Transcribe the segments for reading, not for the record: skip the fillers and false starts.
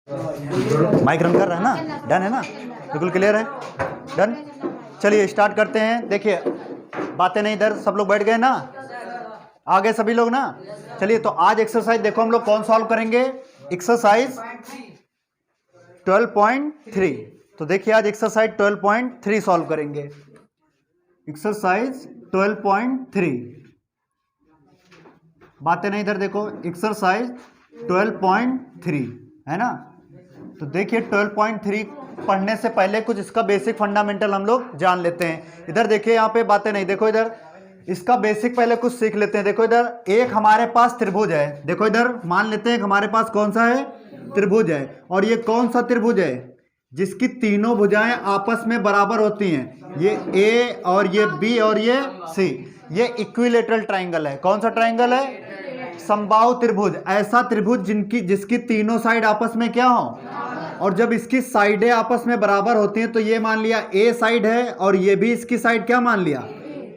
Mic run कर रहा है ना? डन है ना? बिल्कुल क्लियर है? डन। चलिए स्टार्ट करते हैं। देखिए बातें नहीं, इधर सब लोग बैठ गए ना? आ गए सभी लोग ना? चलिए तो आज एक्सरसाइज देखो हम लोग कौन सॉल्व करेंगे। एक्सरसाइज 12.3। तो देखिए आज एक्सरसाइज 12.3 सॉल्व करेंगे। एक्सरसाइज 12.3। बातें नहीं, इधर देखो। एक्सरसाइज 12.3 है ना? तो देखिए 12.3 पढ़ने से पहले कुछ इसका बेसिक फंडामेंटल हम लोग जान लेते हैं। इधर देखिए, यहाँ पे बातें नहीं, देखो इधर इसका बेसिक पहले कुछ सीख लेते हैं। देखो इधर एक हमारे पास त्रिभुज है। देखो इधर मान लेते हैं हमारे पास कौन सा है? त्रिभुज है। और ये कौन सा त्रिभुज है? जिसकी तीनों भुजाएं आपस में बराबर होती हैं। ये ए और ये बी और ये सी। ये इक्विलेटरल ट्राइंगल है। कौन सा ट्राइंगल है? समबाहु त्रिभुज। ऐसा त्रिभुज जिसकी तीनों साइड आपस में क्या हो, और जब इसकी साइडें आपस में बराबर होती हैं तो ये मान लिया ए साइड है और ये भी इसकी साइड क्या मान लिया?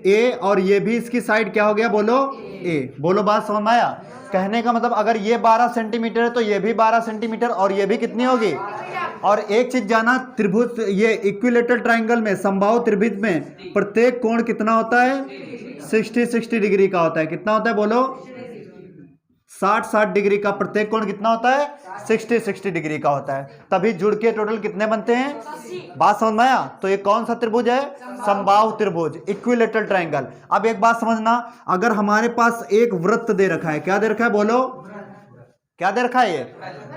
ए, और ये भी इसकी साइड क्या हो गया? बोलो ए। बोलो बात समझ में आया? कहने का मतलब अगर ये 12 सेंटीमीटर है तो ये भी 12 सेंटीमीटर और ये भी कितनी होगी? और एक चीज जाना, त्रिभुज ये इक्विलेटरल ट्राइंगल में, समबाहु त्रिभुज में प्रत्येक कोण कितना होता है? 60 डिग्री का होता है। कितना होता है? बोलो 60 डिग्री का। प्रत्येक कोण कितना होता है? 60 डिग्री का होता है। तभी जुड़ के टोटल कितने बनते हैं? बात समझ में आया? तो ये कौन सा त्रिभुज है? समबाहु त्रिभुज, इक्विलेटरल ट्राइंगल। अब एक बात समझना, अगर हमारे पास एक वृत्त दे रखा है, क्या दे रखा है? बोलो क्या दे रखा है? ये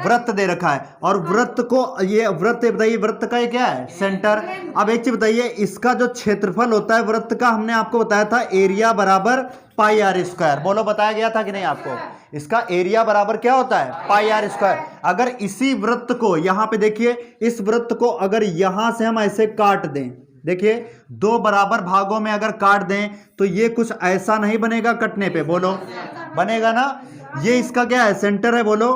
वृत्त दे रखा है। और वृत्त को, ये वृत्त बताइए, वृत्त का ये क्या है? सेंटर। अब एक चीज बताइए, इसका जो क्षेत्रफल होता है वृत्त का, हमने आपको बताया था एरिया बराबर पाई आर स्क्वायर। बोलो बताया गया था कि नहीं आपको? इसका एरिया बराबर क्या होता है? पाई आर स्क्वायर। अगर इसी वृत्त को यहां पे देखिए, इस वृत्त को अगर यहां से हम ऐसे काट दें, देखिए दो बराबर भागों में अगर काट दें तो ये कुछ ऐसा नहीं बनेगा कटने पे। बोलो बनेगा ना? ये इसका क्या है? सेंटर है। बोलो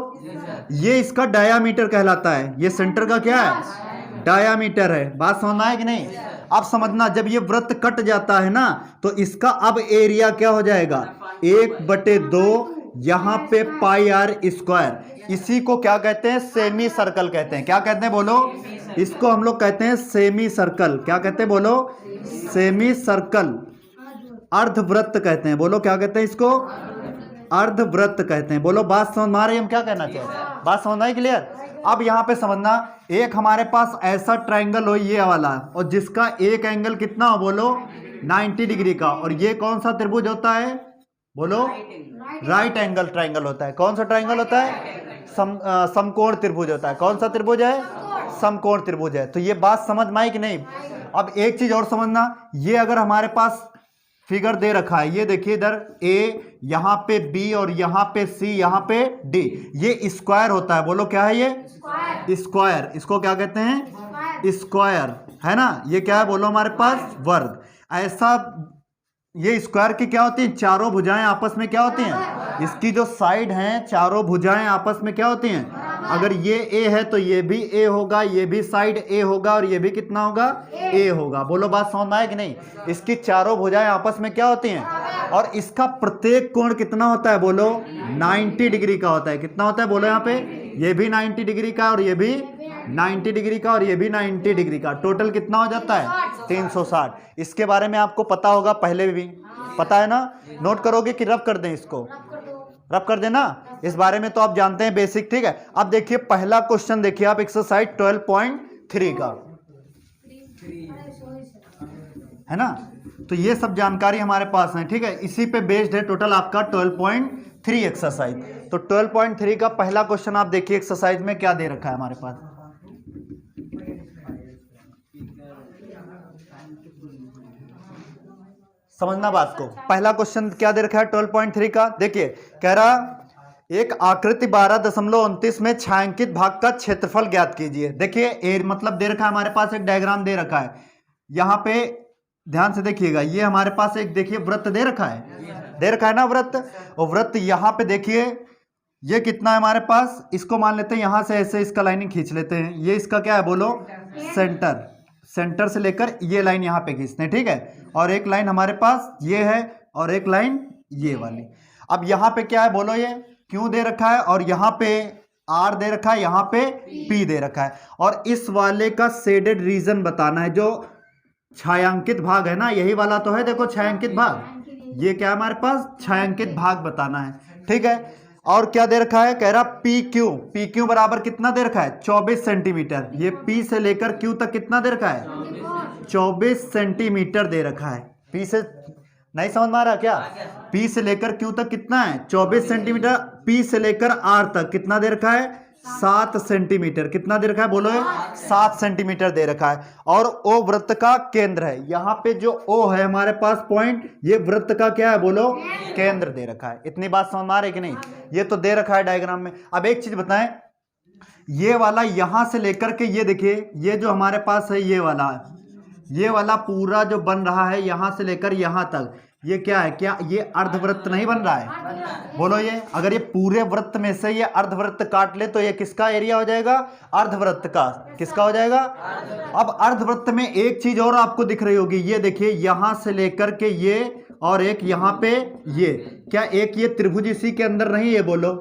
ये इसका डायामीटर कहलाता है। ये सेंटर का क्या है? डायामीटर है। बात समझना है कि नहीं? अब समझना, जब ये वृत्त कट जाता है ना तो इसका अब एरिया क्या हो जाएगा? 1/2 यहां पे पाई आर स्क्वायर। इसी को क्या कहते हैं? सेमी सर्कल कहते हैं। क्या कहते हैं? बोलो इसको हम लोग कहते हैं सेमी सर्कल। क्या कहते हैं? बोलो सेमी सर्कल। अर्धवृत्त कहते हैं। बोलो क्या कहते हैं इसको? अर्धवृत्त कहते हैं। बोलो बात समझ में आ रही है? हम क्या कहना चाहिए? बात समझना है? क्लियर? अब यहां पे समझना, एक हमारे पास ऐसा ट्राइंगल हो ये वाला, और जिसका एक एंगल कितना हो? बोलो 90 डिग्री का। और ये कौन सा त्रिभुज होता है? बोलो राइट एंगल ट्राइंगल होता है। कौन सा ट्राइंगल होता है? समकोण त्रिभुज होता है। कौन सा त्रिभुज है? समकोण त्रिभुज है। तो ये बात समझ में आई कि नहीं? अब एक चीज और समझना, ये अगर हमारे पास फिगर दे रखा है, ये देखिए इधर ए, यहां पे बी और यहां पे सी, यहां पे डी, ये स्क्वायर होता है। बोलो क्या है ये? स्क्वायर। इसको क्या कहते हैं? स्क्वायर है ना? ये क्या है? बोलो हमारे पास वर्ग। ऐसा ये स्क्वायर की क्या होती है? चारों भुजाएं आपस में क्या होती हैं? इसकी जो साइड हैं चारों भुजाएं आपस में क्या होती हैं? अगर ये ए है तो ये भी ए होगा, ये भी साइड ए होगा, और ये भी कितना होगा? ए होगा। बोलो बात समझ में आया कि नहीं? इसकी चारों भुजाएं आपस में क्या होती हैं? और इसका प्रत्येक कोण कितना होता है? बोलो 90 डिग्री का होता है। कितना होता है? बोलो यहाँ पे ये भी 90 डिग्री का, और ये भी 90 डिग्री का, और ये भी 90 डिग्री का। टोटल कितना हो जाता है? 360। इसके बारे में आपको पता होगा, पहले भी पता है ना? नोट करोगे कि रब कर दें? इसको रब कर देना। इस बारे में तो आप जानते हैं बेसिक। ठीक है, अब देखिए पहला क्वेश्चन देखिए आप, एक्सरसाइज 12.3 का है ना? तो ये सब जानकारी हमारे पास है। ठीक है, इसी पे बेस्ड है टोटल आपका 12.3 एक्सरसाइज। तो 12.3 का पहला क्वेश्चन आप देखिए, एक्सरसाइज में क्या दे रखा है हमारे पास। समझना बात को। पहला क्वेश्चन क्या दे रखा है 12.3 का? देखिए कह रहा एक आकृति 12.29 में छायांकित भाग का क्षेत्रफल ज्ञात कीजिए। देखिए एर मतलब दे रखा है हमारे पास, एक डायग्राम दे रखा है। यहां पे ध्यान से देखिएगा, ये हमारे पास एक देखिए वृत्त दे रखा है ना वृत्त। और वृत्त यहां पे देखिए ये कितना है हमारे पास? इसको मान लेते हैं यहां से ऐसे इसका लाइनिंग खींच लेते हैं। ये इसका क्या है? बोलो सेंटर। सेंटर से लेकर ये लाइन यहाँ पे खींचते हैं। ठीक है, और एक लाइन हमारे पास ये है, और एक लाइन ये वाली। अब यहाँ पे क्या है? बोलो ये क्यों दे रखा है? और यहाँ पे आर दे रखा है, यहाँ पे पी दे रखा है, और इस वाले का शेडेड रीजन बताना है, जो छायांकित भाग है ना, यही वाला तो है, देखो छायांकित भाग, ये क्या है हमारे पास, छायांकित भाग बताना है। ठीक है, और क्या दे रखा है, कह रहा पी क्यू बराबर कितना दे रखा है, 24 सेंटीमीटर। ये पी से लेकर क्यू तक कितना दे रखा है, 24 सेंटीमीटर दे रखा है। पी से नहीं समझ में आ रहा क्या, पी से लेकर क्यू तक कितना है, 24 सेंटीमीटर। पी से लेकर आर तक कितना दे रखा है, 7 सेंटीमीटर। कितना दे रखा है बोलो, 7 सेंटीमीटर दे रखा है। और ओ वृत्त का केंद्र है, यहाँ पे जो ओ है हमारे पास पॉइंट, ये वृत्त का क्या है बोलो, केंद्र दे रखा है। इतनी बात समझ में आ रही है कि नहीं, ये तो दे रखा है डायग्राम में। अब एक चीज बताएं, ये वाला यहां से लेकर के ये देखिए, ये जो हमारे पास है ये वाला पूरा जो बन रहा है यहां से लेकर यहां तक, ये क्या है, क्या ये अर्धवृत्त नहीं बन रहा है बोलो। ये अगर ये पूरे वृत्त में से ये अर्धवृत्त काट ले तो ये किसका एरिया हो जाएगा, अर्धवृत्त का। किसका हो जाएगा, अब अर्धवृत्त में एक चीज और आपको दिख रही होगी, ये देखिए यहां से लेकर के ये, और एक यहां पे ये, क्या एक ये त्रिभुज इसी के अंदर नहीं है बोलो।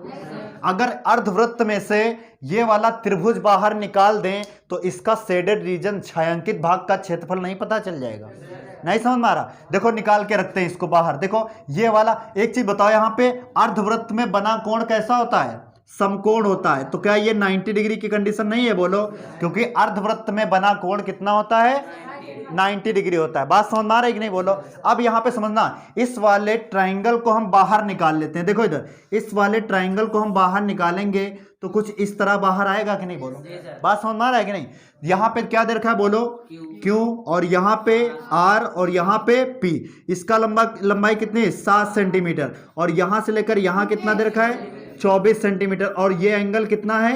अगर अर्धवृत्त में से ये वाला त्रिभुज बाहर निकाल दें तो इसका शेडेड रीजन, छायांकित भाग का क्षेत्रफल नहीं पता चल जाएगा। नहीं समझ में आ रहा, देखो निकाल के रखते हैं इसको बाहर। देखो ये वाला, एक चीज बताओ, यहाँ पे अर्धवृत्त में बना कोण कैसा होता है, समकोण होता है। तो क्या ये 90 डिग्री की कंडीशन नहीं है बोलो, क्योंकि अर्धवृत्त में बना कोण कितना होता है, 90 डिग्री होता है। बात समझ में आ रही है कि नहीं बोलो। अब यहाँ पे समझना, इस वाले ट्राइंगल को हम बाहर निकाल लेते हैं। देखो इधर, इस वाले ट्राइंगल को हम बाहर निकालेंगे तो कुछ इस तरह बाहर आएगा कि नहीं बोलो। बात समझ में आ रहा है कि नहीं। यहाँ पे क्या दे रखा है बोलो, Q, और यहाँ पे R और यहाँ पे P। इसका लंबाई कितनी है, 7 सेंटीमीटर, और यहाँ से लेकर यहाँ कितना दे रखा है, 24 सेंटीमीटर। और ये एंगल कितना है,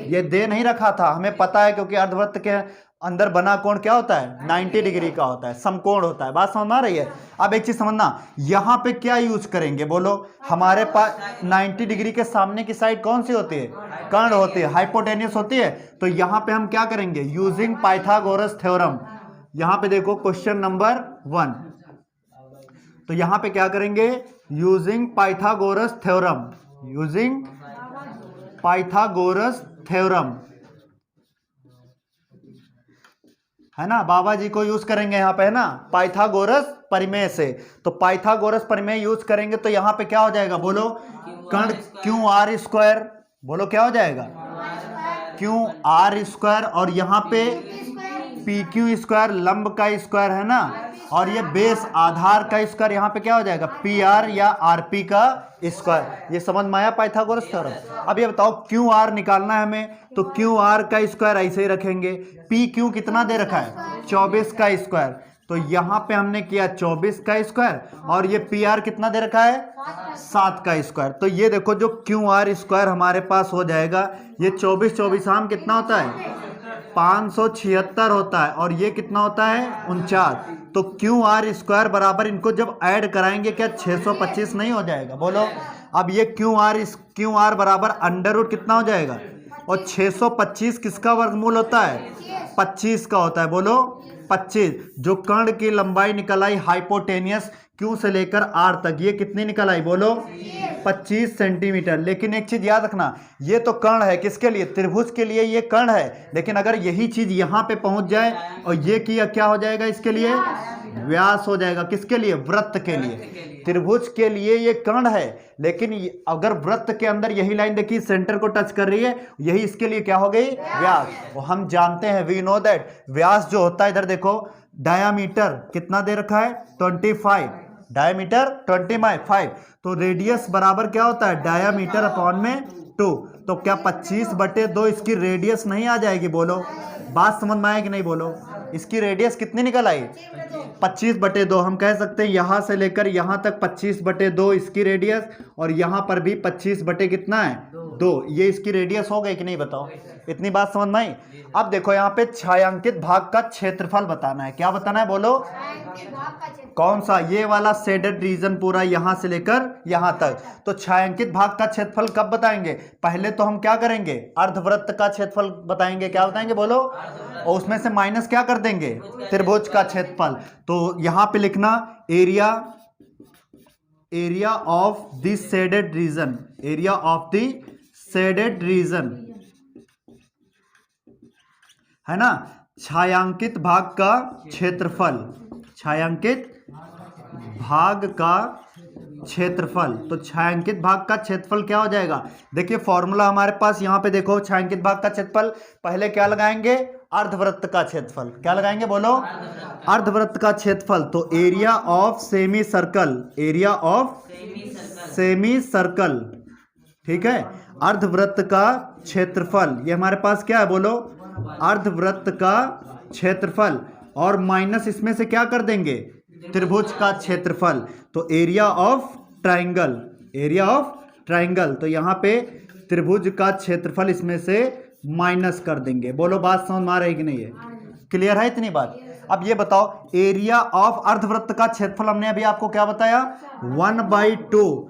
ये दे नहीं रखा था, हमें पता है, क्योंकि अर्धवृत्त के अंदर बना कोण क्या होता है, 90 डिग्री का होता है, समकोण होता है। बात समझ में आ रही है। अब एक चीज समझना, यहाँ पे क्या यूज करेंगे बोलो, हमारे पास 90 डिग्री के सामने की साइड कौन सी होती है, कर्ण होती है, हाइपोटेन्यूस होती है। तो यहाँ पे हम क्या करेंगे, यूजिंग पाइथागोरस थ्योरम। यहाँ पे देखो क्वेश्चन नंबर 1, तो यहाँ पे क्या करेंगे, using Pythagoras theorem, using Pythagoras theorem, है ना, बाबा जी को यूज करेंगे यहाँ पे, है ना, पाइथागोरस परिमेय से। तो पाइथागोरस परिमेय यूज करेंगे तो यहाँ पे क्या हो जाएगा बोलो, कर्ण क्यू आर स्क्वायर, बोलो क्या हो जाएगा, क्यू आर स्क्वायर, और यहाँ पे पी क्यू स्क्वायर, लंब का स्क्वायर है ना, और ये बेस आधार का स्क्वायर, यहाँ पे क्या हो जाएगा, पी आर या आर पी का स्क्वायर। ये समझ में आया पाइथागोरस थ्योरम। अब ये बताओ क्यू आर निकालना है हमें, तो क्यू आर का स्क्वायर ऐसे ही रखेंगे। पी क्यू कितना दे रखा है, 24 का स्क्वायर, तो यहाँ पे हमने किया 24 का स्क्वायर, और ये पी आर कितना दे रखा है, 7 का स्क्वायर। तो ये देखो जो क्यू आर स्क्वायर हमारे पास हो जाएगा, ये 24 आम कितना होता है, 576 होता है, और ये कितना होता है, 49। तो क्यू आर स्क्वायर बराबर, इनको जब ऐड कराएंगे क्या 625 नहीं हो जाएगा बोलो। अब ये क्यू आर बराबर अंडर रूट कितना हो जाएगा, और 625 किसका वर्गमूल होता है, 25 का होता है, बोलो 25। जो कर्ण की लंबाई निकल आई हाइपोटेनियस क्यू से लेकर आर तक, ये कितनी निकल आई बोलो, 25 सेंटीमीटर। लेकिन एक चीज याद रखना, ये तो कर्ण है, किसके लिए, त्रिभुज के लिए ये कर्ण है, लेकिन अगर यही चीज यहाँ पे पहुंच जाए और ये किया, क्या हो जाएगा, इसके लिए व्यास हो जाएगा। किसके लिए, वृत्त के लिए। त्रिभुज के लिए ये कर्ण है, लेकिन अगर वृत्त के अंदर यही लाइन देखिए सेंटर को टच कर रही है, यही इसके लिए क्या हो गई, व्यास। वो हम जानते हैं, वी नो दैट, व्यास जो होता है, इधर देखो डायामीटर कितना दे रखा है, 25, डायामीटर 25, तो रेडियस बराबर क्या होता है, डायामीटर अपॉन में 2। तो क्या 25/2 इसकी रेडियस नहीं आ जाएगी बोलो। बात समझ में आए कि नहीं बोलो। इसकी रेडियस कितनी निकल आई, 25/2। हम कह सकते हैं यहाँ से लेकर यहाँ तक 25/2 इसकी रेडियस, और यहाँ पर भी 25 बटे कितना है, 2। ये इसकी रेडियस हो गई कि नहीं बताओ। इतनी बात समझ में आई। अब देखो यहाँ पे छायांकित भाग का क्षेत्रफल बताना है। क्या बताना है बोलो, कौन सा, ये वाला शेडेड रीजन पूरा यहाँ से लेकर यहाँ तक। तो छायांकित भाग का क्षेत्रफल कब बताएंगे, पहले तो हम क्या करेंगे, अर्धवृत्त का क्षेत्रफल बताएंगे। क्या बताएंगे बोलो, और उसमें से माइनस क्या कर देंगे, त्रिभुज का क्षेत्रफल। तो यहाँ पे लिखना area of the shaded region, area of the shaded region, है ना। छायांकित भाग का क्षेत्रफल, छायांकित भाग का क्षेत्रफल, तो छायांकित भाग का क्षेत्रफल क्या हो जाएगा? देखिए फॉर्मूला हमारे पास यहाँ पे देखो, छायांकित भाग का क्षेत्रफल पहले क्या लगाएंगे? अर्धवृत्त का क्षेत्रफल। क्या लगाएंगे बोलो? अर्धवृत्त का क्षेत्रफल। तो area of semi circle, area of semi circle, ठीक है, अर्धवृत्त का क्षेत्रफल, ये हमारे पास क्या है बोलो? अर्धवृत्त का क्षेत्रफल, और माइनस इसमें से क्या कर देंगे? त्रिभुज का क्षेत्रफल। तो area of triangle, area of triangle, तो यहां पे त्रिभुज का क्षेत्रफल इसमें से माइनस कर देंगे। बोलो बात समझ में आ रही कि नहीं है? क्लियर है इतनी बात? अब ये बताओ, एरिया ऑफ अर्धवृत्त का क्षेत्रफल हमने अभी आपको क्या बताया? 1/2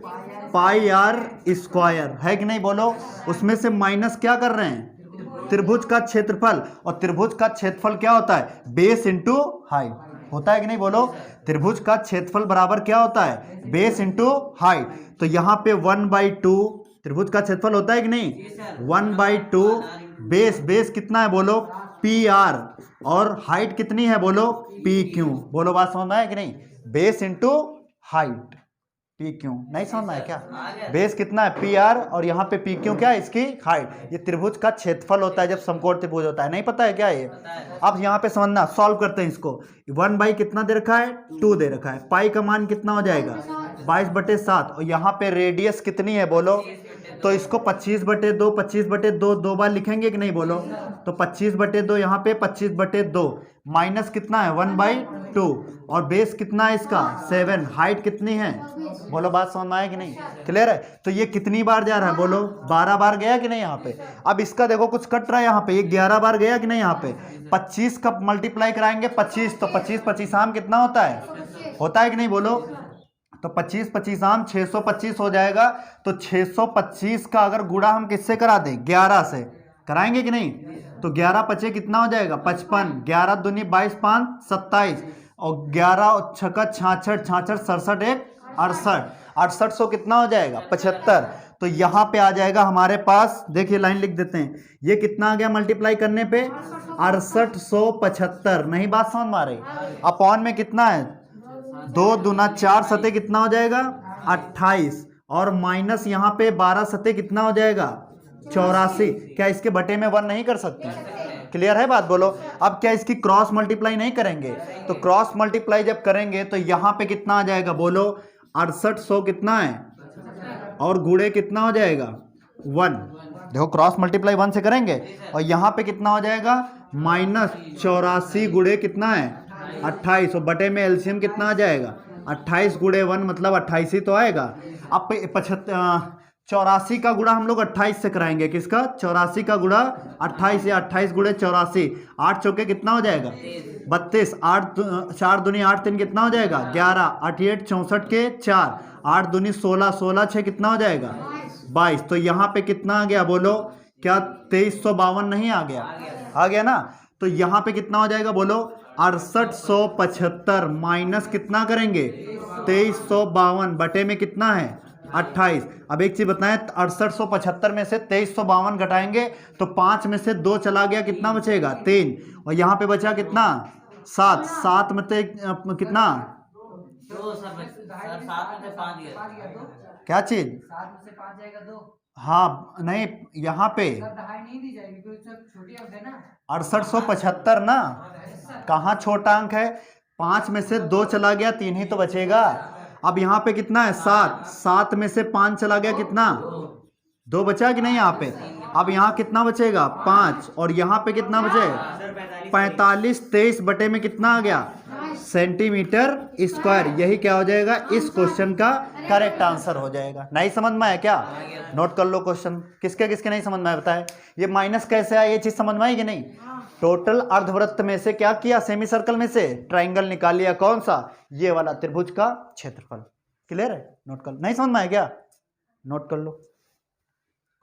पाई आर स्क्वायर, है कि नहीं बोलो? उसमें से माइनस क्या कर रहे हैं? त्रिभुज का क्षेत्रफल, और त्रिभुज का क्षेत्रफल क्या होता है? बेस इंटू हाइट, होता है कि नहीं बोलो? त्रिभुज का क्षेत्रफल बराबर क्या होता है? Base into height. तो यहाँ पे 1/2 त्रिभुज का क्षेत्रफल होता है कि नहीं? 1/2 बेस, बेस कितना है बोलो? पी आर, और हाइट कितनी है बोलो? P Q. बोलो बात समझ में आया कि नहीं? Base into height, P Q. नहीं समझ में आया क्या? बेस कितना है? पी आर, और यहाँ पे पी क्यू क्या है? इसकी हाइट। ये त्रिभुज का क्षेत्रफल होता है जब समकोण त्रिभुज होता है। नहीं पता है क्या ये? अब यहाँ पे समझना, सॉल्व करते हैं इसको। 1 कितना दे रखा है? 2 दे रखा है। पाई का मान कितना हो जाएगा? 22/7, और यहाँ पे रेडियस कितनी है बोलो? तो इसको 25/2, 25/2 दो बार लिखेंगे कि नहीं बोलो? तो 25/2 यहाँ पे 25/2, माइनस कितना है? 1/2, और बेस कितना है इसका? 7। हाइट कितनी है बोलो? बात समझ में आया कि नहीं? क्लियर है? तो ये कितनी बार जा रहा है बोलो? 12 बार गया कि नहीं यहाँ पे? अब इसका देखो कुछ कट रहा है यहाँ पे, ये 11 बार गया कि नहीं यहाँ पे? 25 का मल्टीप्लाई कराएंगे 25, तो 25 आम कितना होता है? होता है कि नहीं बोलो? तो 25 आम 625 हो जाएगा। तो 625 का अगर गुणा हम किससे करा दें? 11 से कराएंगे कि नहीं? तो 11 पचे कितना हो जाएगा? 55। 11 दूनी 22, 5 27, और 11 छक्का 66, 66 67 1 68, 6800 कितना हो जाएगा? 75। तो यहाँ पे आ जाएगा हमारे पास, देखिए लाइन लिख देते हैं, ये कितना आ गया मल्टीप्लाई करने पे? 6875। नहीं बात समझ में आ रही? अपॉन में कितना है? 2 दूना 4 सते कितना हो जाएगा? 28, और माइनस यहाँ पे 12 सते कितना हो जाएगा? 84। क्या इसके बटे में 1 नहीं कर सकते? क्लियर है बात? बोलो। अब क्या इसकी क्रॉस मल्टीप्लाई नहीं करेंगे? तो क्रॉस मल्टीप्लाई जब करेंगे तो यहाँ पे कितना आ जाएगा बोलो? 6800 कितना है, और गुणे कितना हो जाएगा? 1। देखो क्रॉस मल्टीप्लाई 1 से करेंगे, और यहाँ पे कितना हो जाएगा? -84 गुणे कितना है? 28, और बटे में एलसीएम कितना आ जाएगा? 28 गुणे 1 मतलब 28 ही तो आएगा। अब 84 का गुणा हम लोग 28 से कराएंगे। किसका? 84 का गुणा 28, या 28 गुणे 84, 8 चौके कितना हो जाएगा? 32। 8 4 दूनी 8 3 कितना हो जाएगा? 11। 88 64 के 4, 8 दूनी 16, 16 6 कितना हो जाएगा? 22। तो यहाँ पे कितना आ गया बोलो? क्या 2352 नहीं आ गया? आ गया ना? तो यहाँ पे कितना हो जाएगा बोलो? 6875 माइनस कितना करेंगे? 2352 बटे में कितना है? 28। अब एक चीज बताएं, 6875 में से 2352 घटाएंगे तो 5 में से 2 चला गया, कितना बचेगा? 3, और यहाँ पे बचा कितना? 7। 7 में से कितना? क्या चीज? 7 में से 5 जाएगा 2। हाँ नहीं, यहाँ पे 6875 ना, कहाँ छोटा अंक है? 5 में से 2 चला गया, 3 ही तो बचेगा। अब यहाँ पे कितना है? 7। 7 में से 5 चला गया, कितना? 2 बचा कि नहीं यहाँ पे? अब यहाँ कितना बचेगा? 5, और यहाँ पे कितना बचेगा? 45। 23 बटे में कितना आ गया? Centimetre square. यही क्या हो जाएगा? इस क्वेश्चन का करेक्ट आंसर हो जाएगा। नहीं समझ में आया क्या? नोट कर लो क्वेश्चन। किसके किसके नहीं समझ में आया बताए? ये माइनस कैसे आया, ये चीज समझ में आई कि नहीं? टोटल अर्धवृत्त में से क्या किया? सेमी सर्कल में से ट्राइंगल निकाल लिया। कौन सा? ये वाला, त्रिभुज का क्षेत्रफल। क्लियर है? नोट कर। नहीं समझ में आया क्या? नोट कर लो,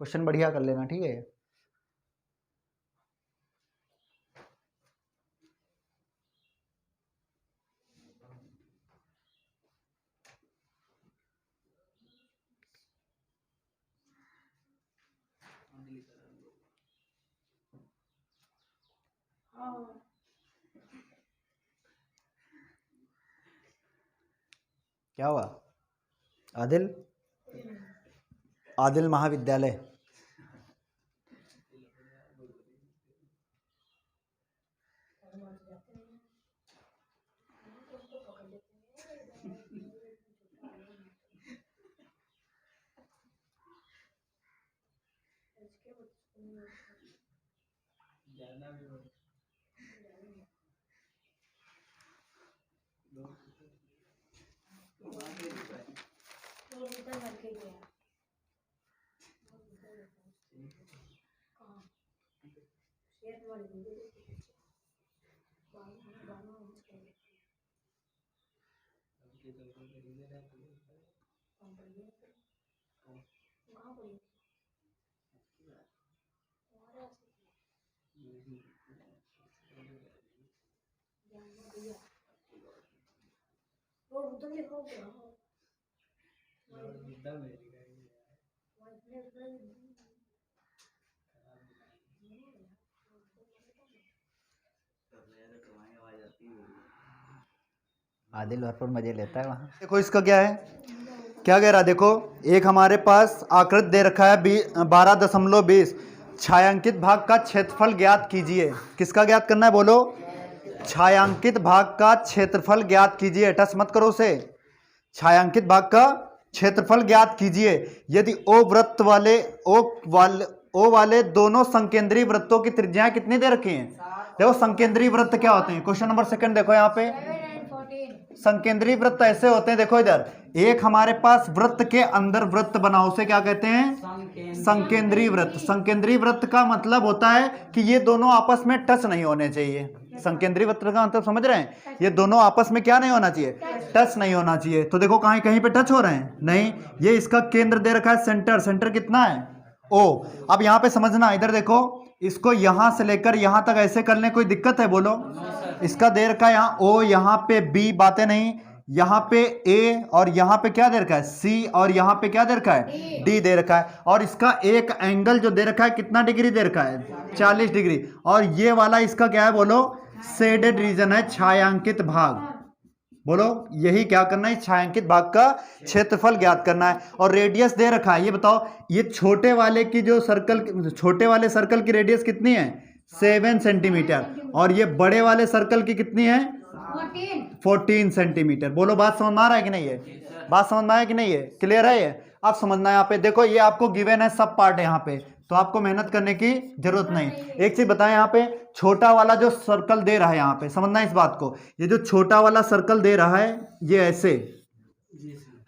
क्वेश्चन बढ़िया कर लेना, ठीक है। क्या हुआ? आदिल आदिल महाविद्यालय। आदिल भरपूर मजे लेता है वहाँ। देखो इसका क्या है, क्या कह रहा है, देखो एक हमारे पास आकृति दे रखा है 12.20, छायांकित भाग का क्षेत्रफल ज्ञात कीजिए। किसका ज्ञात करना है बोलो? छायांकित भाग का क्षेत्रफल ज्ञात कीजिए। टच मत करो उसे। छायांकित भाग का क्षेत्रफल ज्ञात कीजिए यदि ओ वाले दोनों संकेंद्रीय वृत्तों की त्रिज्याएं कितनी दे रखी हैं। देखो संकेंद्रीय वृत्त क्या होते हैं, क्वेश्चन नंबर 2 देखो यहाँ पे। संकेंद्रीय वृत्त ऐसे होते हैं, देखो इधर एक हमारे पास वृत्त के अंदर वृत्त बना, उसे क्या कहते हैं? संकेंद्रीय वृत्त। संकेंद्रीय वृत्त का मतलब होता है कि ये दोनों आपस में टच नहीं होने चाहिए। संकेंद्रीय वृत्त का मतलब समझ रहे हैं? ये दोनों आपस में क्या नहीं होना चाहिए? टच नहीं होना चाहिए। तो देखो कहीं कहीं पे टच हो रहे हैं? नहीं। ये इसका केंद्र दे रखा है सेंटर। सेंटर कितना है? ओ। अब यहाँ पे समझना, इधर देखो इसको यहां से लेकर यहां तक ऐसे करने कोई दिक्कत है बोलो? इसका दे रखा है यहाँ ओ, यहाँ पे बी, बातें नहीं। यहाँ पे ए और यहाँ पे क्या दे रखा है? सी, और यहाँ पे क्या दे रखा है? डी दे रखा है। और इसका एक एंगल जो दे रखा है कितना डिग्री दे रखा है? 40 डिग्री। और ये वाला इसका क्या है बोलो? शेडेड रीजन है, छायांकित भाग। बोलो यही क्या करना है? छायांकित भाग का क्षेत्रफल ज्ञात करना है। और रेडियस दे रखा है, ये बताओ ये छोटे वाले की जो सर्कल, छोटे वाले सर्कल की रेडियस कितनी है? 7 सेंटीमीटर। और ये बड़े वाले सर्कल की कितनी है? 14 सेंटीमीटर। बोलो बात समझ में आ रहा है कि नहीं है? बात समझ में आया कि नहीं है? क्लियर है ये? अब समझना है यहाँ पे। देखो ये आपको गिवन है, सब पार्ट है यहाँ पे, तो आपको मेहनत करने की जरूरत नहीं। एक चीज बताएं, यहाँ पे छोटा वाला जो सर्कल दे रहा है, यहाँ पे समझना है इस बात को। ये जो छोटा वाला सर्कल दे रहा है ये ऐसे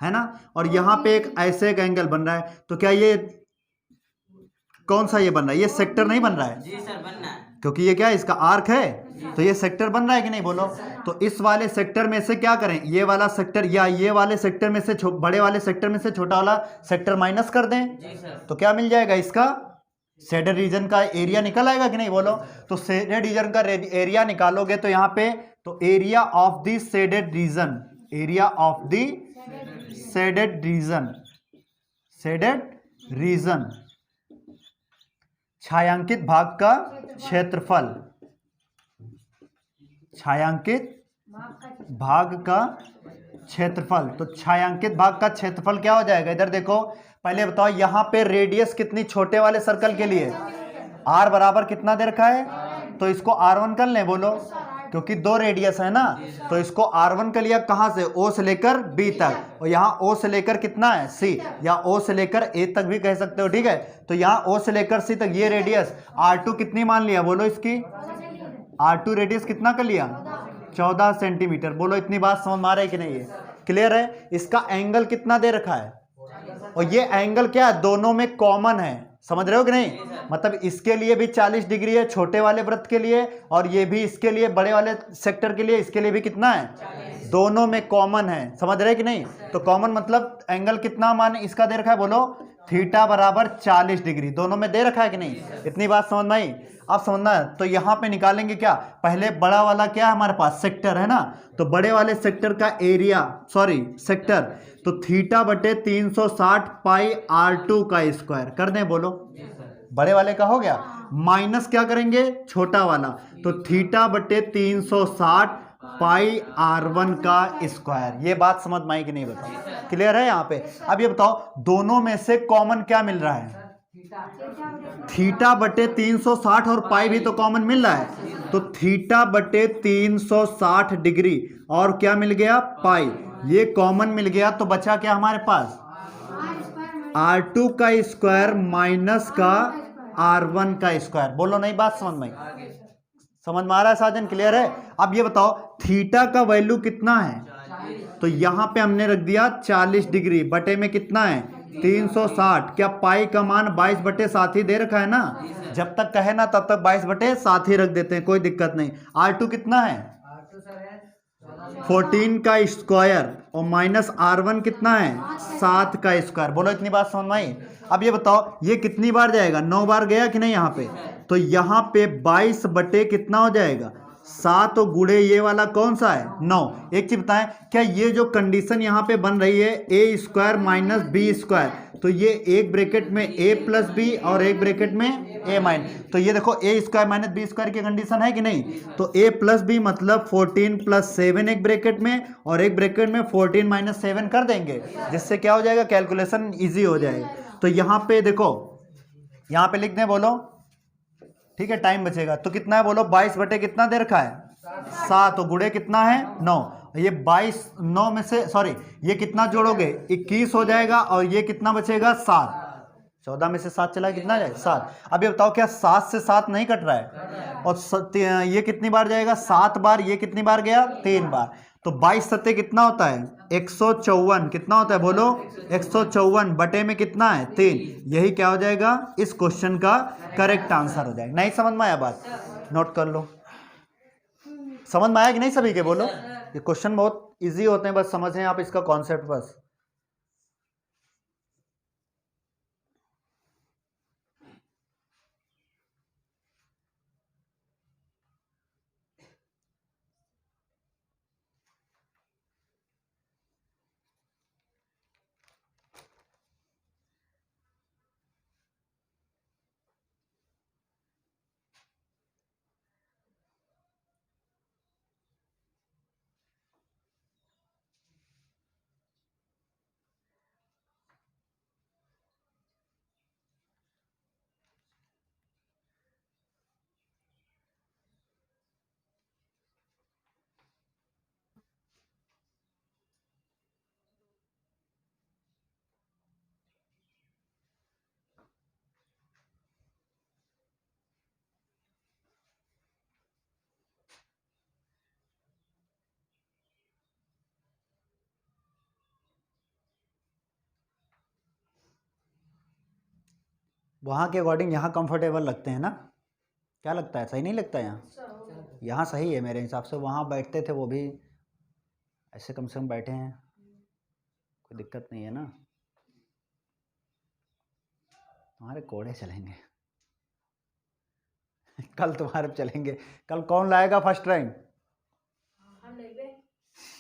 है ना, और यहाँ पे एक ऐसे एक एंगल बन रहा है, तो क्या ये कौन सा ये बन रहा है? ये सेक्टर नहीं बन रहा है? जी सर, बनना है। क्योंकि ये क्या है? इसका आर्क है, तो ये सेक्टर बन रहा है कि नहीं बोलो? तो इस वाले सेक्टर में से क्या करें? ये वाला सेक्टर या ये वाले सेक्टर में से बड़े वाले सेक्टर में से छोटा वाला सेक्टर माइनस कर दें, जी सर। तो क्या मिल जाएगा? इसका शेडेड रीजन का एरिया निकल आएगा कि नहीं बोलो? तो शेडेड रीजन का एरिया निकालोगे तो यहाँ पे, तो area of the shaded region, area of the shaded region, shaded region, छायांकित भाग का क्षेत्रफल, छायांकित भाग का क्षेत्रफल। तो छायांकित भाग का क्षेत्रफल क्या हो जाएगा? इधर देखो पहले बताओ, यहां पे रेडियस कितनी छोटे वाले सर्कल के लिए? r बराबर कितना दे रखा है? तो इसको r1 कर लें बोलो, क्योंकि 2 रेडियस है ना, तो इसको r1 कर लिया। कहां से? o से लेकर b तक, और यहां o से लेकर कितना है? c, या o से लेकर a तक भी कह सकते हो, ठीक है। तो यहां o से लेकर c तक ये रेडियस r2 कितनी मान लिया बोलो? इसकी r2 रेडियस कितना कर लिया? 14 सेंटीमीटर। बोलो इतनी बात समझ में आ रही है कि नहीं है? क्लियर है? इसका एंगल कितना दे रखा है, और ये एंगल क्या है? दोनों में कॉमन है, समझ रहे हो कि नहीं? मतलब इसके लिए भी 40 डिग्री है छोटे वाले वृत्त के लिए, और ये भी इसके लिए बड़े वाले सेक्टर के लिए, इसके लिए भी कितना है? 40। दोनों में कॉमन है, समझ रहे कि नहीं? तो कॉमन मतलब एंगल कितना मान इसका दे रखा है बोलो? थीटा बराबर 40 डिग्री। दोनों में दे रखा है कि नहीं? इतनी बात समझ में आई? अब समझना है, तो यहाँ पे निकालेंगे क्या? पहले बड़ा वाला क्या है हमारे पास? सेक्टर है ना, तो बड़े वाले सेक्टर का एरिया, सॉरी सेक्टर, तो थीटा बटे 360 पाई r2 का स्क्वायर कर दें बोलो? बड़े वाले का हो गया, माइनस क्या करेंगे छोटा वाला, तो थीटा बटे 360 पाई R1 का स्क्वायर। ये बात समझ में आई कि नहीं बताओ, क्लियर है यहाँ पे। अब ये बताओ दोनों में से कॉमन क्या मिल रहा है, थीटा बटे 360 और पाई भी तो कॉमन मिल रहा है, तो थीटा बटे 360 डिग्री और क्या मिल गया पाई, ये कॉमन मिल गया, तो बचा क्या हमारे पास R2 का स्क्वायर माइनस का R1 का स्क्वायर। बोलो नहीं, बात समझ में आई, समझ में आ रहा है साजन, क्लियर है। अब ये बताओ थीटा का वैल्यू कितना है, तो यहां पे हमने रख दिया 40 डिग्री, बटे में कितना है 360, क्या पाई का मान 22 बटे 7 ही दे रखा है ना, जब तक कहे ना तब तक 22 बटे 7 ही रख देते हैं, कोई दिक्कत नहीं। R2 कितना है 14 का स्क्वायर और माइनस R1 कितना है 7 का स्क्वायर। बोलो इतनी बात समझ में आई। अब ये बताओ ये कितनी बार जाएगा, 9 बार गया कि नहीं यहाँ पे, तो यहाँ पे 22 बटे कितना हो जाएगा 7 और गुड़े ये वाला कौन सा है 9। एक चीज बताएं, क्या ये जो कंडीशन यहाँ पे बन रही है ए स्क्वायर माइनस बी स्क्वायर, तो ये एक ब्रैकेट में ए प्लस बी और एक ब्रैकेट में ए माइनस, तो ये देखो ए स्क्वायर माइनस बी स्क्वायर की कंडीशन है कि नहीं, तो ए प्लस बी मतलब 14 प्लस 7 एक ब्रैकेट में और एक ब्रैकेट में 14 माइनस 7 कर देंगे, जिससे क्या हो जाएगा कैलकुलेशन इजी हो जाएगा। तो यहाँ पे देखो, यहाँ पे लिख दें, बोलो ठीक है टाइम बचेगा, तो कितना है बोलो 22 बटे कितना दे रखा है 7, तो गुड़े कितना है 9, ये 22 9 में से सॉरी ये कितना जोड़ोगे 21 हो जाएगा और ये कितना बचेगा 7, 14 में से 7 चला कितना जाएगा 7। अब ये बताओ क्या 7 से 7 नहीं कट रहा है, और ये कितनी बार जाएगा 7 बार, ये कितनी बार गया 3 बार, तो 22 सत्ते कितना होता है 154, कितना होता है बोलो 154 बटे में कितना है 3, यही क्या हो जाएगा इस क्वेश्चन का करेक्ट आंसर हो जाएगा। नहीं समझ में आया बात, नोट कर लो, समझ में आया कि नहीं सभी के, बोलो। ये क्वेश्चन बहुत इजी होते हैं, बस समझें आप इसका कॉन्सेप्ट बस। वहाँ के अकॉर्डिंग यहाँ कंफर्टेबल लगते हैं ना, क्या लगता है, सही नहीं लगता यहाँ, यहाँ सही है मेरे हिसाब से, वहाँ बैठते थे वो भी ऐसे कम से कम बैठे हैं, कोई दिक्कत नहीं है ना। तुम्हारे कोड़े चलेंगे कल तुम्हारे चलेंगे, कल कौन लाएगा फर्स्ट रैंक,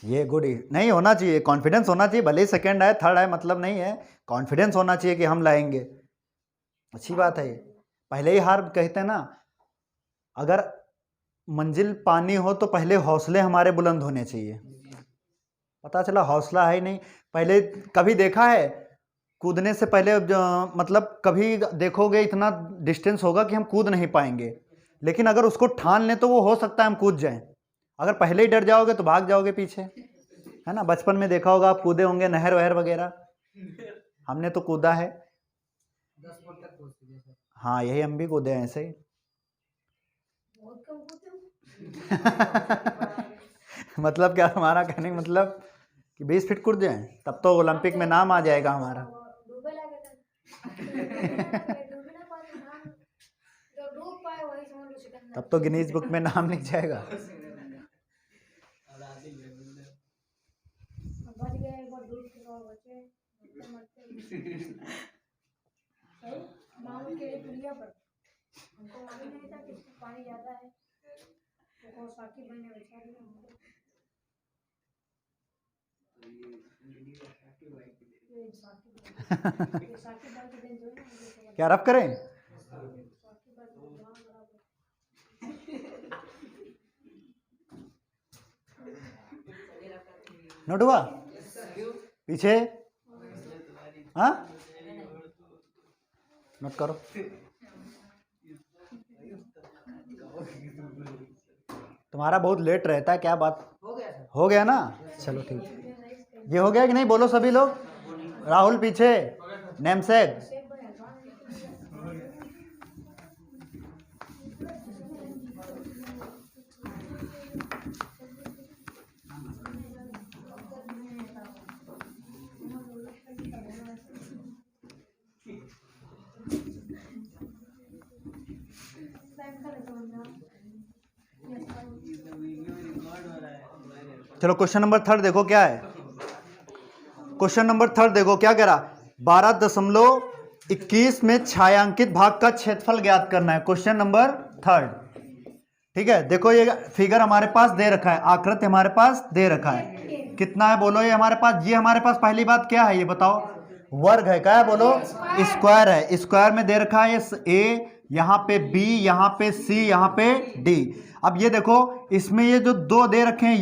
ये गुड नहीं होना चाहिए, कॉन्फिडेंस होना चाहिए, भले ही सेकंड आए थर्ड आए मतलब नहीं है, कॉन्फिडेंस होना चाहिए कि हम लाएंगे, अच्छी बात है। पहले ही हार कहते हैं ना, अगर मंजिल पानी हो तो पहले हौसले हमारे बुलंद होने चाहिए, पता चला हौसला है नहीं, पहले कभी देखा है कूदने से पहले मतलब कभी देखोगे इतना डिस्टेंस होगा कि हम कूद नहीं पाएंगे, लेकिन अगर उसको ठान लें तो वो हो सकता है हम कूद जाएं, अगर पहले ही डर जाओगे तो भाग जाओगे पीछे, है ना। बचपन में देखा होगा आप कूदे होंगे नहर वहर वगैरह, हमने तो कूदा है, हाँ यही हम भी कूदे हैं ऐसे ही मतलब क्या हमारा कहने का मतलब कि 20 फीट कूद जाए तब तो ओलंपिक में नाम आ जाएगा हमारा तब तो गिनीज बुक में नाम लिख जाएगा क्या रफ करें नोट हुआ? पीछे हाँ नोट करो। तुम्हारा बहुत लेट रहता है, क्या बात? हो गया ना? चलो ठीक। ये हो गया कि नहीं? बोलो सभी लोग। राहुल पीछे, नेमसेक। चलो क्वेश्चन नंबर 3 देखो क्या है। क्वेश्चन नंबर 3 देखो क्या कह रहा, 12.21 में छायांकित भाग का क्षेत्रफल ज्ञात करना है। क्वेश्चन नंबर 3, ठीक है। देखो ये फिगर हमारे पास दे रखा है, आकृति हमारे पास दे रखा है। कितना है बोलो? ये हमारे पास, ये हमारे पास पहली बात क्या है ये बताओ? वर्ग है। क्या है बोलो? स्क्वायर है। स्क्वायर में दे रखा है ए, यहाँ पे बी, यहाँ पे सी, यहाँ पे डी। अब ये देखो इसमें ये जो दो दे रखे हैं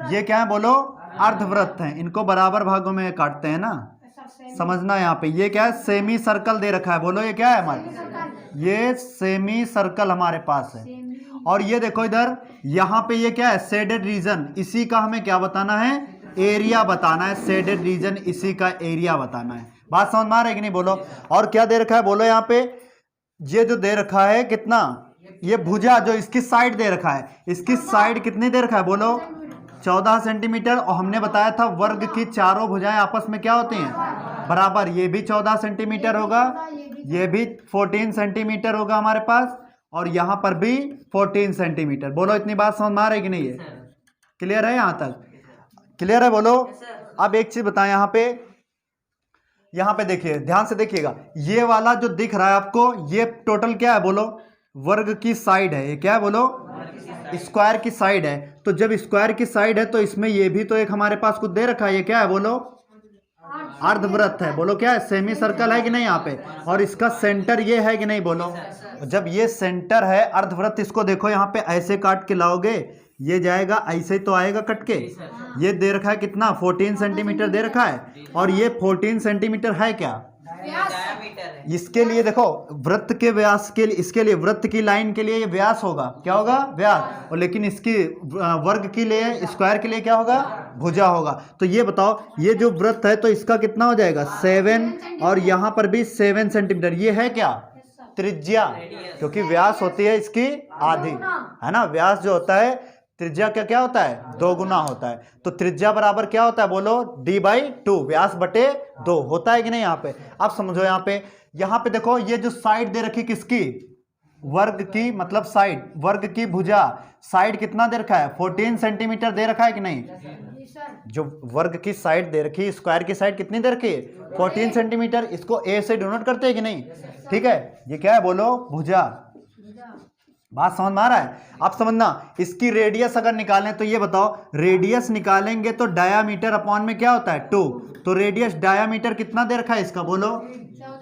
ये क्या है बोलो? अर्धवृत्त हैं। इनको बराबर भागों में काटते हैं ना, समझना। यहाँ पे ये क्या है? सेमी सर्कल दे रखा है। बोलो ये क्या है हमारे? ये सेमी सर्कल हमारे पास है। और ये देखो इधर, यहाँ पे ये क्या है? Shaded region. इसी का हमें क्या बताना है? एरिया बताना है। शेडेड रीजन, इसी का एरिया बताना है। बात समझ में आ रही है कि नहीं? बोलो। और क्या दे रखा है बोलो? यहाँ पे ये जो दे रखा है कितना, ये भुजा जो इसकी साइड दे रखा है, इसकी साइड कितनी दे रखा है बोलो? 14 सेंटीमीटर। और हमने बताया था वर्ग की चारों भुजाएं आपस में क्या होती हैं? बराबर। ये भी 14 सेंटीमीटर होगा, ये भी 14 सेंटीमीटर होगा हमारे पास, और यहाँ पर भी 14 सेंटीमीटर। बोलो इतनी बात समझ में आ रही कि नहीं? है क्लियर है? यहाँ तक क्लियर है? बोलो। अब एक चीज बताएं, यहाँ पे देखिए, ध्यान से देखिएगा। ये वाला जो दिख रहा है आपको, ये टोटल क्या है बोलो? वर्ग की साइड है। ये क्या है बोलो? स्क्वायर की साइड है। तो जब स्क्वायर की साइड है तो इसमें ये भी तो एक हमारे पास कुछ दे रखा है। ये क्या है बोलो? अर्धवृत्त है। बोलो क्या है? सेमी सर्कल है कि नहीं यहाँ पे? और इसका सेंटर ये है कि नहीं? बोलो। जब ये सेंटर है अर्धवृत्त, इसको देखो यहाँ पे ऐसे काट के लाओगे, ये जाएगा ऐसे तो आएगा कट के। ये दे रखा है कितना? 14 सेंटीमीटर दे रखा है। और ये 14 सेंटीमीटर है क्या? इसके लिए देखो, वृत्त के व्यास के लिए, इसके लिए वृत्त की लाइन के लिए ये व्यास होगा। क्या होगा? व्यास। और लेकिन इसकी वर्ग के लिए, स्क्वायर के लिए क्या होगा? भुजा होगा। तो ये बताओ, ये जो वृत्त है तो इसका कितना हो जाएगा? 7, और यहाँ पर भी 7 सेंटीमीटर। ये है क्या? त्रिज्या। क्योंकि व्यास होती है इसकी आधी, है ना? व्यास जो होता है त्रिज्या का क्या होता है? 2 गुना होता है। तो त्रिज्या बराबर क्या होता है बोलो? d/2, व्यास बटे 2 होता है कि नहीं? यहाँ पे अब समझो। यहाँ पे देखो, ये जो साइड दे रखी किसकी? वर्ग की, मतलब साइड, वर्ग की भुजा। साइड कितना दे रखा है? 14 सेंटीमीटर दे रखा है कि नहीं? जो वर्ग की साइड दे रखी, स्क्वायर की साइड कितनी दे रखी है? 14 सेंटीमीटर। इसको ए से डिनोट करते हैं कि नहीं? ठीक है। ये क्या है बोलो? भुजा। बात समझ में आ रहा है? आप समझना। इसकी रेडियस अगर निकालें तो ये बताओ, रेडियस निकालेंगे तो डायामीटर अपॉन में क्या होता है? 2। तो रेडियस, डायामीटर कितना दे रखा है इसका बोलो?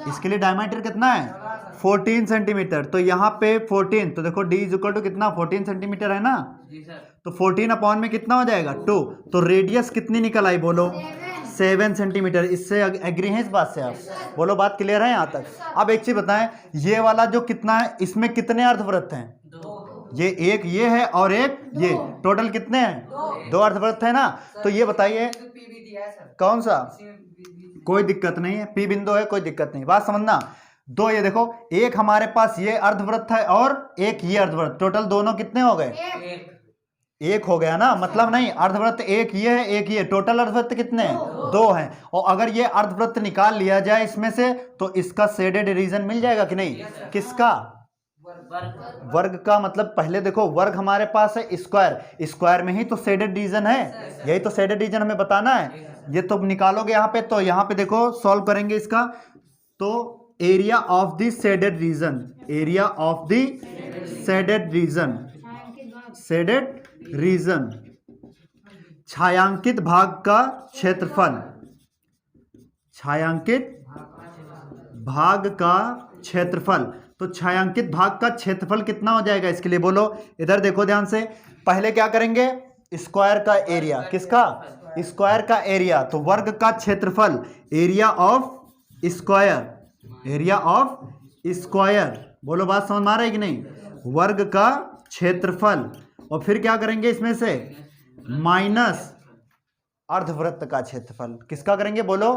इसके लिए डायमीटर कितना है? 14 सेंटीमीटर। तो यहाँ पे 14, तो देखो d = कितना? 14 सेंटीमीटर है ना? तो 14 अपॉन में कितना हो जाएगा? 2। तो रेडियस कितनी निकल आई बोलो? 7 सेंटीमीटर। इससे एग्री है इस बात से आप? बोलो बात क्लियर है यहाँ तक? अब एक चीज बताएं, ये वाला जो कितना है, इसमें कितने अर्धवृत्त हैं? ये एक ये है और एक ये, टोटल कितने हैं? 2 अर्धवृत्त है ना? तो ये बताइए कौन सा? कोई दिक्कत नहीं है, P बिंदु है, कोई दिक्कत नहीं। बात समझना। 2 ये देखो, एक हमारे पास ये अर्धवृत्त है और एक ये अर्धवृत्त, टोटल दोनों कितने हो गए? एक हो गया ना? मतलब नहीं, अर्धवृत्त एक ये है, एक ये, टोटल अर्धवृत्त कितने हैं? 2 हैं। और अगर ये अर्धवृत्त निकाल लिया जाए इसमें से तो इसका शेडेड रीजन मिल जाएगा कि नहीं? किसका? वर्ग का। मतलब पहले देखो, वर्ग हमारे पास है स्क्वायर, स्क्वायर में ही तो शेडेड रीजन है। यही तो शेडेड रीजन हमें बताना है। ये तो निकालोगे यहाँ पे, तो यहाँ पे देखो सॉल्व करेंगे इसका, तो area of the shaded region, area of the shaded region, shaded region, छायांकित भाग का क्षेत्रफल, छायांकित भाग का क्षेत्रफल। तो छायांकित भाग का क्षेत्रफल कितना हो जाएगा इसके लिए बोलो? इधर देखो ध्यान से। पहले क्या करेंगे? स्क्वायर का एरिया, किसका? स्क्वायर का एरिया। तो वर्ग का क्षेत्रफल, area of square, area of square, बोलो बात समझ में आ रही है कि नहीं? वर्ग का क्षेत्रफल, और फिर क्या करेंगे इसमें से? माइनस अर्धवृत्त का क्षेत्रफल। किसका करेंगे बोलो?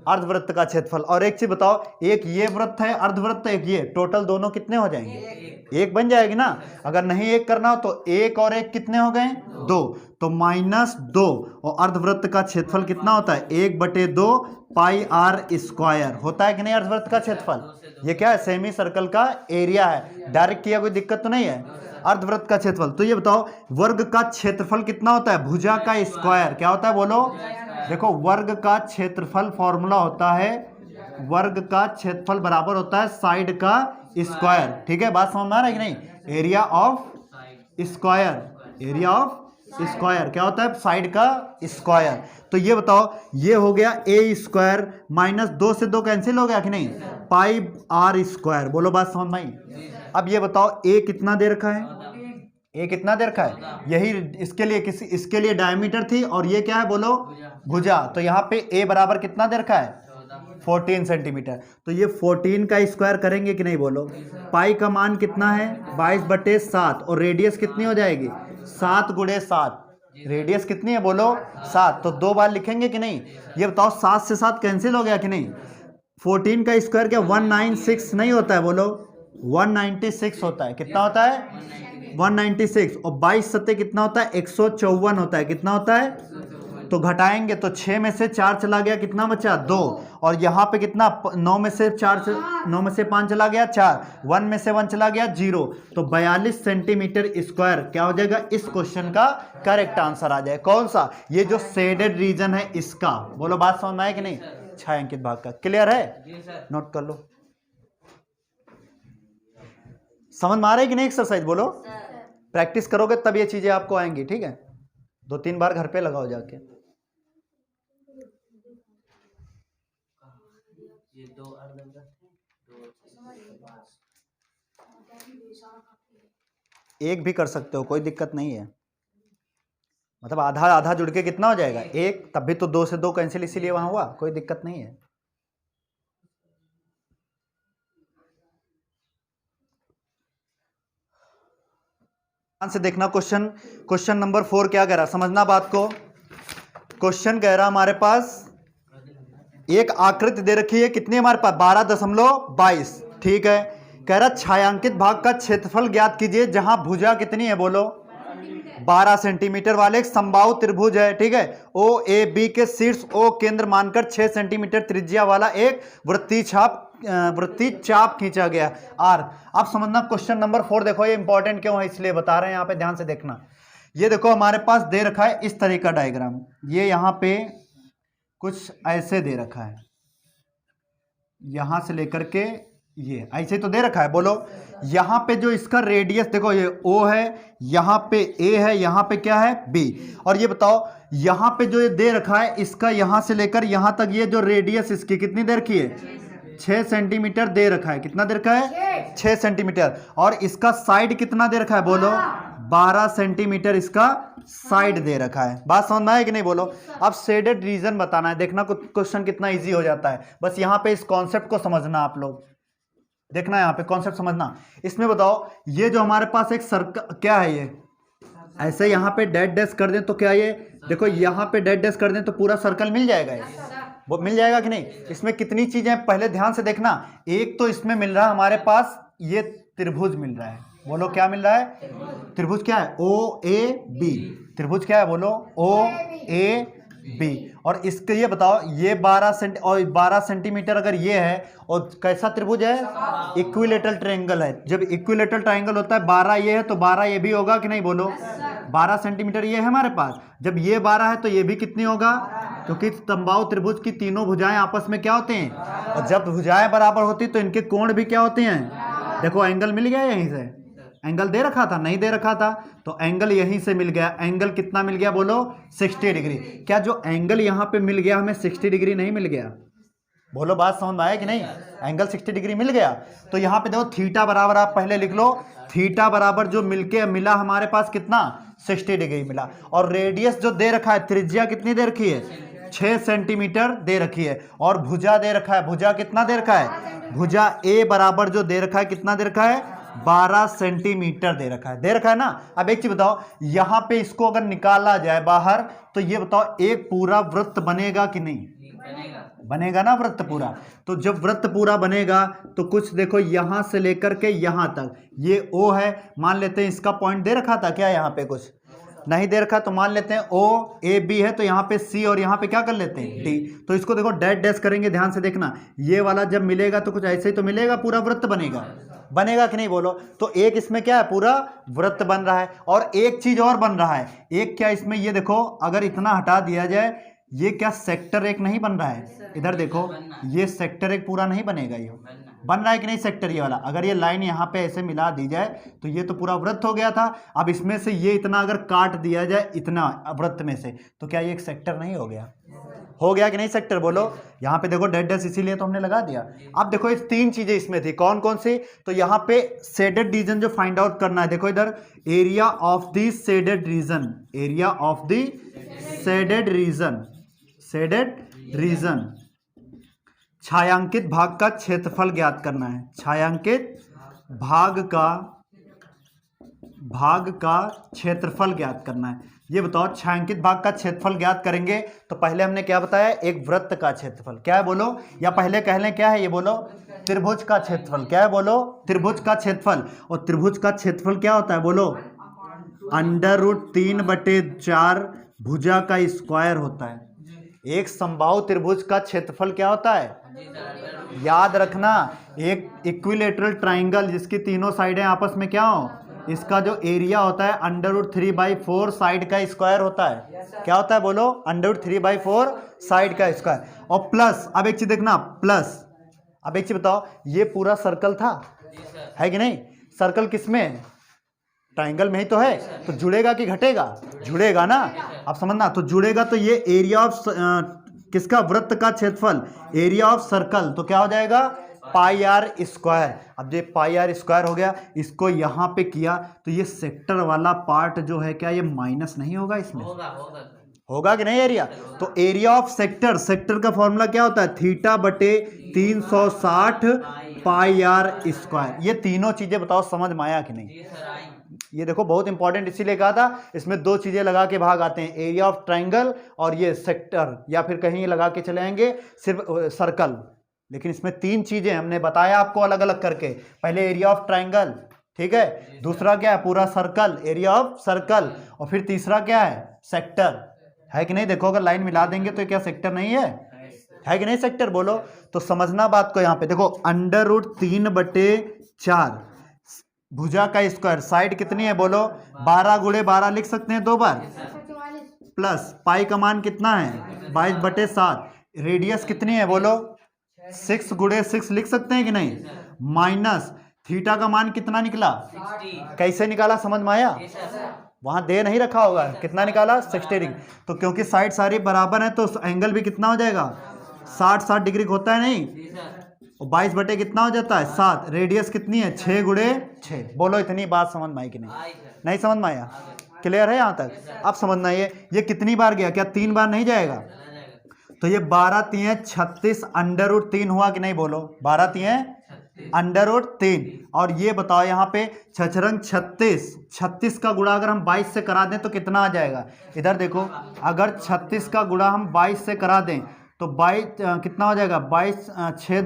अर्धवृत्त का क्षेत्रफल। और एक चीज बताओ, एक ये वृत्त है अर्धवृत्त, एक ये, टोटल दोनों कितने हो जाएंगे? एक बन जाएगी ना। अगर नहीं एक करना हो तो एक और एक कितने हो गए? 2, तो -2। और अर्धवृत्त का क्षेत्रफल कितना होता है? 1/2 पाई आर स्क्वायर होता है कि नहीं अर्धवृत्त का क्षेत्रफल? ये क्या है? सेमी सर्कल का एरिया है। डायरेक्ट किया कोई दिक्कत तो नहीं है? अर्धवृत्त का क्षेत्रफल। तो ये बताओ वर्ग का क्षेत्रफल कितना होता है? भुजा का स्क्वायर। क्या होता है बोलो? देखो वर्ग का क्षेत्रफल फॉर्मूला होता है, वर्ग का क्षेत्रफल बराबर होता है साइड का स्क्वायर। ठीक है, बात समझ में आ रहा है कि नहीं? Area of square, area of square क्या होता है? साइड का स्क्वायर। तो ये बताओ, ये हो गया ए स्क्वायर, -2 से 2 कैंसिल हो गया कि नहीं? पाई आर स्क्वायर। बोलो बात समझ में आई? अब ये बताओ ए कितना दे रखा है? ए कितना दे रखा है? यही इसके लिए इसके लिए डायमीटर थी, और ये क्या है बोलो? भुजा। तो यहाँ पे ए बराबर कितना दे रखा है? 14 सेंटीमीटर। तो ये 14 का स्क्वायर करेंगे कि नहीं बोलो? पाई का मान कितना है? 22/7। और रेडियस कितनी हो जाएगी? 7 × 7। रेडियस कितनी है बोलो? 7। तो 2 बार लिखेंगे कि नहीं? ये बताओ 7 से 7 कैंसिल हो गया कि नहीं? 14 का स्क्वायर क्या 196 नहीं होता है बोलो? 196 होता है। कितना होता है? 196। और 22 सत्ते कितना होता है? 154 होता है। कितना होता है? तो घटाएंगे तो 6 में से 4 चला गया, कितना बचा? 2। और यहाँ पे कितना? 9 में से 5 चला गया 4, 1 में से 1 चला गया 0। तो 42 सेंटीमीटर स्क्वायर क्या हो जाएगा? इस क्वेश्चन का करेक्ट आंसर आ जाए। कौन सा? ये जो शेडेड रीजन है इसका। बोलो बात समझ में आए कि नहीं? छायांकित भाग का। क्लियर है? नोट कर लो। समझ में आ रहा है कि नहीं एक्सरसाइज? बोलो। प्रैक्टिस करोगे तब ये चीजें आपको आएंगी। ठीक है, 2-3 बार घर पे लगाओ जाके। एक भी कर सकते हो, कोई दिक्कत नहीं है। मतलब आधा आधा जुड़ के कितना हो जाएगा? 1। तब भी तो 2 से 2 कैंसिल इसीलिए वहां हुआ, कोई दिक्कत नहीं है। ध्यान से देखना क्वेश्चन नंबर 4 क्या कह रहा, समझना बात को। क्वेश्चन कह रहा हमारे पास एक आकृति दे रखी है, कितनी हमारे पास? 12.22। ठीक है, कह रहा छायांकित भाग का क्षेत्रफल ज्ञात कीजिए जहां भुजा कितनी है बोलो? 12 सेंटीमीटर वाले एक समबाहु त्रिभुज है। ठीक है, ओ ए बी के शीर्ष ओ केंद्र मानकर 6 सेंटीमीटर त्रिज्या वाला एक वृत्तीय चाप खींचा गया आर। अब समझना क्वेश्चन नंबर 4 देखो, ये इंपॉर्टेंट क्यों है इसलिए बता रहे हैं, यहाँ पे ध्यान से देखना। ये देखो हमारे पास दे रखा है इस तरह का डायग्राम, ये यहाँ पे कुछ ऐसे दे रखा है, यहां से लेकर के ये ऐसे तो दे रखा है। बोलो यहाँ पे जो इसका रेडियस देखो, ये O है, यहाँ पे A है, यहाँ पे क्या है? B। और ये बताओ यहाँ पे जो ये दे रखा है इसका यहां से लेकर यहां तक ये जो रेडियस इसकी कितनी दे रखी है? 6 सेंटीमीटर दे रखा है। कितना दे रखा है? 6 सेंटीमीटर। और इसका साइड कितना दे रखा है बोलो? 12 सेंटीमीटर इसका साइड दे रखा है। बात समझ में आया कि नहीं बोलो? अब शेडेड रीजन बताना है, देखना क्वेश्चन कितना इजी हो जाता है। बस यहाँ पे इस कॉन्सेप्ट को समझना, आप लोग देखना, यहाँ पे कॉन्सेप्ट समझना। इसमें बताओ ये जो हमारे पास एक सर्कल क्या है, ये ऐसे यहाँ पे डेड डैश कर दें तो क्या ये देखो, यहाँ पे डेड डैश कर दें तो पूरा सर्कल मिल जाएगा, वो मिल जाएगा कि नहीं? इसमें कितनी चीजें पहले ध्यान से देखना। एक तो इसमें मिल रहा है हमारे पास ये त्रिभुज मिल रहा है। बोलो क्या मिल रहा है? त्रिभुज क्या है? ओ ए बी। त्रिभुज क्या है बोलो? ओ ए बी। और इसके ये बताओ, ये 12 सेंटीमीटर अगर ये है, और कैसा त्रिभुज है? इक्विलेटरल ट्रायंगल है। जब इक्विलेटरल ट्रायंगल होता है 12 ये है तो 12 ये भी होगा कि नहीं बोलो? 12 सेंटीमीटर ये है हमारे पास। जब ये 12 है तो ये भी कितनी होगा? क्योंकि समबाहु त्रिभुज की तीनों भुजाएं आपस में क्या होते हैं? और जब भुजाएं बराबर होती तो इनके कोण भी क्या होते हैं? देखो एंगल मिल गया यहीं से, एंगल दे रखा था नहीं दे रखा था, तो एंगल यहीं से मिल गया। एंगल कितना मिल गया बोलो? 60 डिग्री। क्या जो एंगल यहाँ पे मिल गया हमें 60 डिग्री नहीं मिल गया? बोलो बात समझ में आया कि नहीं? एंगल 60 डिग्री मिल गया। तो यहाँ पे देखो थीटा बराबर आप पहले लिख लो, थीटा बराबर जो मिलके मिला हमारे पास कितना? 60 डिग्री मिला। और रेडियस जो दे रखा है, त्रिज्या कितनी दे रखी है, 6 सेंटीमीटर दे रखी है। और भुजा दे रखा है, भुजा कितना दे रखा है, भुजा ए बराबर जो दे रखा है कितना दे रखा है, 12 सेंटीमीटर दे रखा है ना। अब एक चीज बताओ, यहां पे इसको अगर निकाला जाए बाहर तो ये बताओ एक पूरा वृत्त बनेगा कि नहीं, बनेगा ना वृत्त पूरा। तो जब वृत्त पूरा बनेगा तो कुछ देखो यहां से लेकर के यहां तक ये O है, मान लेते हैं इसका पॉइंट दे रखा था क्या, यहां पे कुछ नहीं दे रखा तो मान लेते हैं OAB है, तो यहाँ पे C और यहाँ पे क्या कर लेते हैं D। तो इसको देखो डैश डैश करेंगे, ध्यान से देखना, ये वाला जब मिलेगा तो कुछ ऐसे ही तो मिलेगा, पूरा वृत्त बनेगा, बनेगा कि नहीं बोलो। तो एक इसमें क्या है, पूरा वृत्त बन रहा है। और एक चीज और बन रहा है, एक क्या इसमें, ये देखो अगर इतना हटा दिया जाए, ये क्या सेक्टर एक नहीं बन रहा है, इधर देखो ये सेक्टर एक पूरा नहीं बनेगा, ये बन रहा है कि नहीं सेक्टर ये वाला। अगर ये लाइन यहाँ पे ऐसे मिला दी जाए तो ये तो पूरा वृत्त हो गया था। अब इसमें से ये इतना अगर काट दिया जाए इतना वृत्त में से, तो क्या ये एक सेक्टर नहीं हो गया, हो गया कि नहीं सेक्टर बोलो। यहाँ पे देखो डेड डैश इसीलिए तो हमने लगा दिया। अब देखो इस 3 चीजें इसमें थी, कौन कौन सी, तो यहाँ पे शेडेड रीजन जो फाइंड आउट करना है, देखो इधर area of the shaded region, area of the shaded region, shaded region, छायांकित भाग का क्षेत्रफल ज्ञात करना है, छायांकित भाग का क्षेत्रफल ज्ञात करना है। ये बताओ छायांकित भाग का क्षेत्रफल ज्ञात करेंगे तो पहले हमने क्या बताया, एक वृत्त का क्षेत्रफल, क्या है बोलो, या पहले कह लें क्या है ये बोलो, त्रिभुज का क्षेत्रफल, क्या है बोलो, त्रिभुज का क्षेत्रफल। और त्रिभुज का क्षेत्रफल क्या होता है बोलो, √3/4 भुजा का स्क्वायर होता है। एक समबाहु त्रिभुज का क्षेत्रफल क्या होता है, याद रखना, एक इक्विलेटरल ट्राइंगल जिसकी तीनों साइडें आपस में क्या हो, इसका जो एरिया होता है √3/4 साइड का स्क्वायर होता है, क्या होता है बोलो, √3/4 साइड का स्क्वायर। और प्लस, अब एक चीज देखना, प्लस अब एक चीज बताओ, ये पूरा सर्कल था, है कि नहीं, सर्कल किसमें, ट्राइंगल में ही तो है, तो जुड़ेगा कि घटेगा, जुड़ेगा ना। अब समझना, तो जुड़ेगा तो ये एरिया ऑफ किसका, वृत्त का क्षेत्रफल, एरिया ऑफ सर्कल, तो क्या हो जाएगा, πr²। अब ये πr² हो गया, इसको यहाँ पे किया तो ये सेक्टर वाला पार्ट जो है क्या ये माइनस नहीं होगा, इसमें होगा कि नहीं एरिया। तो एरिया ऑफ सेक्टर, सेक्टर का फॉर्मूला क्या होता है, θ/360 πr²। ये तीनों चीजें बताओ समझ में आया कि नहीं। ये देखो बहुत इंपॉर्टेंट इसीलिए कहा था, इसमें 2 चीजें लगा के भाग आते हैं, एरिया ऑफ ट्राइंगल और ये सेक्टर, या फिर कहीं लगा के चले आएंगे सिर्फ सर्कल। लेकिन इसमें 3 चीजें हमने बताया आपको अलग अलग करके, पहले एरिया ऑफ ट्राइंगल, ठीक है, दूसरा क्या है पूरा सर्कल, एरिया ऑफ सर्कल, और फिर तीसरा क्या है, सेक्टर, है कि नहीं। देखो अगर लाइन मिला देंगे तो क्या सेक्टर नहीं है कि नहीं सेक्टर बोलो। तो समझना बात को, यहाँ पे देखो √3/4 भुजा का स्क्वायर, साइड कितनी है बोलो, 12 × 12 लिख सकते हैं 2 बार, प्लस पाई का मान कितना है 22/7, रेडियस कितनी है बोलो 6 × 6 लिख सकते हैं कि नहीं, माइनस थीटा का मान कितना निकला, कैसे निकाला समझ में आया, वहां दे नहीं रखा होगा, कितना निकाला 60 डिग्री। तो क्योंकि साइड सारी बराबर है तो एंगल भी कितना हो जाएगा 60 डिग्री होता है नहीं, 22 कितना हो जाता है 7, रेडियस कितनी है 6 × 6। बोलो इतनी बात समझ में आई कि नहीं समझ में आया, क्लियर है यहाँ तक। अब समझना ये कितनी बार गया, क्या 3 बार नहीं जाएगा, तो ये 12×3 = 36 √3 हुआ कि नहीं बोलो, 12×3 √3। और ये बताओ यहाँ पे 6×6 = 36 का गुणा अगर हम 22 से करा दें तो कितना आ जाएगा, इधर देखो अगर 36 का गुणा हम 22 से करा दें तो 22 कितना हो जाएगा, 22 6 ×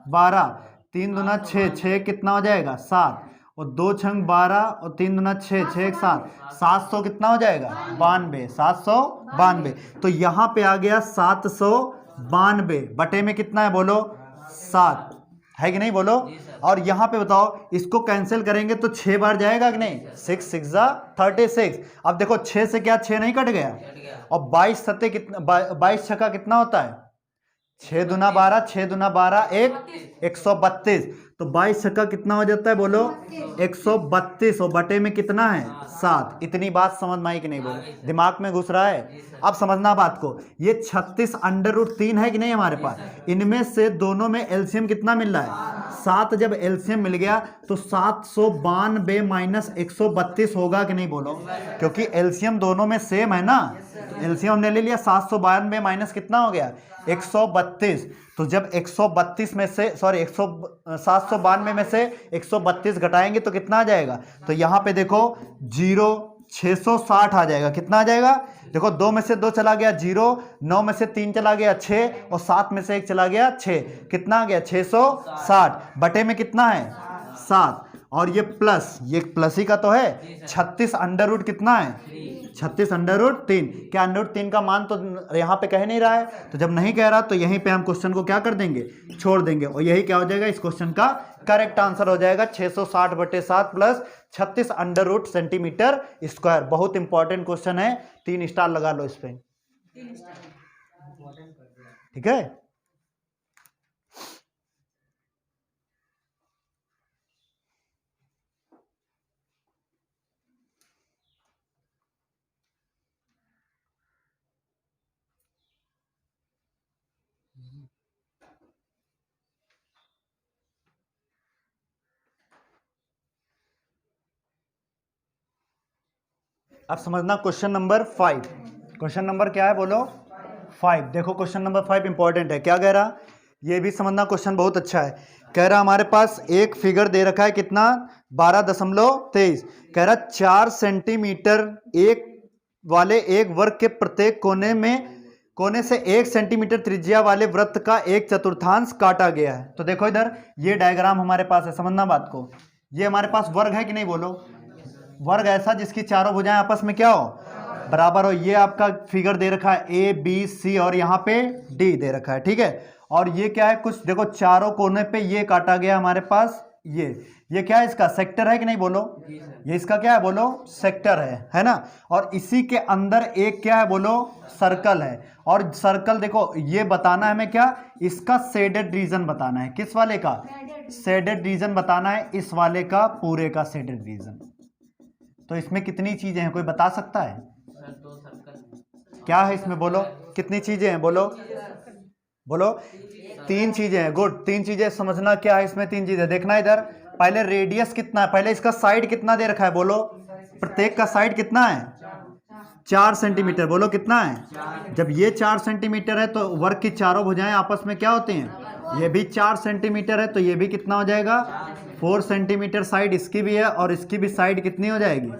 12, 3 × 6, 6 कितना हो जाएगा 7, और 2 × 12 और 3 × 6, 6 × 7, 700 कितना हो जाएगा 92, 792। तो यहाँ पे आ गया 792 बटे में कितना है बोलो 7, है कि नहीं बोलो। और यहाँ पे बताओ इसको कैंसिल करेंगे तो 6 बार जाएगा कि नहीं, 6 × 6 = 36। अब देखो 6 से क्या 6 नहीं कट गया, और 22 सत्ते कितना, 22 छक्का कितना होता है 6 × 12, 6 × 12 132। तो 22 छक्का कितना हो जाता है बोलो 132, और बटे में कितना है 7। इतनी बात समझ में आई कि नहीं बोलो, दिमाग में घुस रहा है। अब समझना बात को, ये 36 √3 है कि नहीं हमारे पास, इनमें से दोनों में एलसीएम कितना मिल रहा है 7। जब एलसीएम मिल गया तो 792 माइनस 132 होगा कि नहीं बोलो, क्योंकि एलसीएम दोनों में सेम है ना। तो एलसीएम हमने ले लिया, 792 माइनस कितना हो गया 132। तो जब 132 में से 792 में से 132 घटाएंगे तो कितना आ जाएगा, तो यहां पे देखो 660 आ जाएगा। कितना आ जाएगा, देखो 2 में से 2 चला गया 0, 9 में से 3 चला गया 6, और 7 में से 1 चला गया 6। कितना आ गया 660, बटे में कितना है 7, और ये प्लस ही का तो है 36 √ कितना है 36 √3। क्या √3 का मान तो यहाँ पे कह नहीं रहा है, तो जब नहीं कह रहा तो यहीं पे हम क्वेश्चन को क्या कर देंगे, छोड़ देंगे, और यही क्या हो जाएगा इस क्वेश्चन का करेक्ट आंसर हो जाएगा 660/7 प्लस 36 √ सेंटीमीटर स्क्वायर। बहुत इंपॉर्टेंट क्वेश्चन है, 3 स्टार लगा लो इस पे, ठीक है। अब समझना क्वेश्चन नंबर 5। क्वेश्चन नंबर क्या है बोलो 5। देखो क्वेश्चन नंबर 5 इंपॉर्टेंट है, क्या कह रहा, ये भी समझना, क्वेश्चन बहुत अच्छा है। कह रहा हमारे पास एक फिगर दे रखा है कितना 12.23, कह रहा 4 सेंटीमीटर एक वाले एक वर्ग के प्रत्येक कोने से 1 सेंटीमीटर त्रिज्या वाले वृत्त का 1/4 काटा गया है। तो देखो इधर ये डायग्राम हमारे पास है, समझना बात को, ये हमारे पास वर्ग है कि नहीं बोलो, वर्ग ऐसा जिसकी चारों भुजाएं आपस में क्या हो बराबर हो। ये आपका फिगर दे रखा है ABC और यहाँ पे D दे रखा है, ठीक है। और ये क्या है, कुछ देखो चारों कोने पे ये काटा गया हमारे पास, ये क्या है, इसका सेक्टर है कि नहीं बोलो, ये इसका क्या है बोलो सेक्टर है ना। और इसी के अंदर एक क्या है बोलो सर्कल है, और सर्कल देखो ये बताना है हमें क्या, इसका शेडेड रीजन बताना है। किस वाले का शेडेड रीजन बताना है, इस वाले का पूरे का शेडेड रीजन। तो इसमें कितनी चीजें हैं कोई बता सकता है, क्या है इसमें बोलो, कितनी चीजें हैं बोलो 3 चीजें हैं। गुड, 3 चीजें समझना क्या है इसमें, 3 चीजें देखना इधर। पहले रेडियस कितना है, पहले इसका साइड कितना दे रखा है बोलो, प्रत्येक का साइड कितना है 4 सेंटीमीटर, बोलो कितना है। जब ये 4 सेंटीमीटर है तो वर्ग की चारों भुजाएं आपस में क्या होती हैं, ये भी 4 सेंटीमीटर है, तो ये भी कितना हो जाएगा 4 सेंटीमीटर साइड इसकी भी है, और इसकी भी साइड कितनी हो जाएगी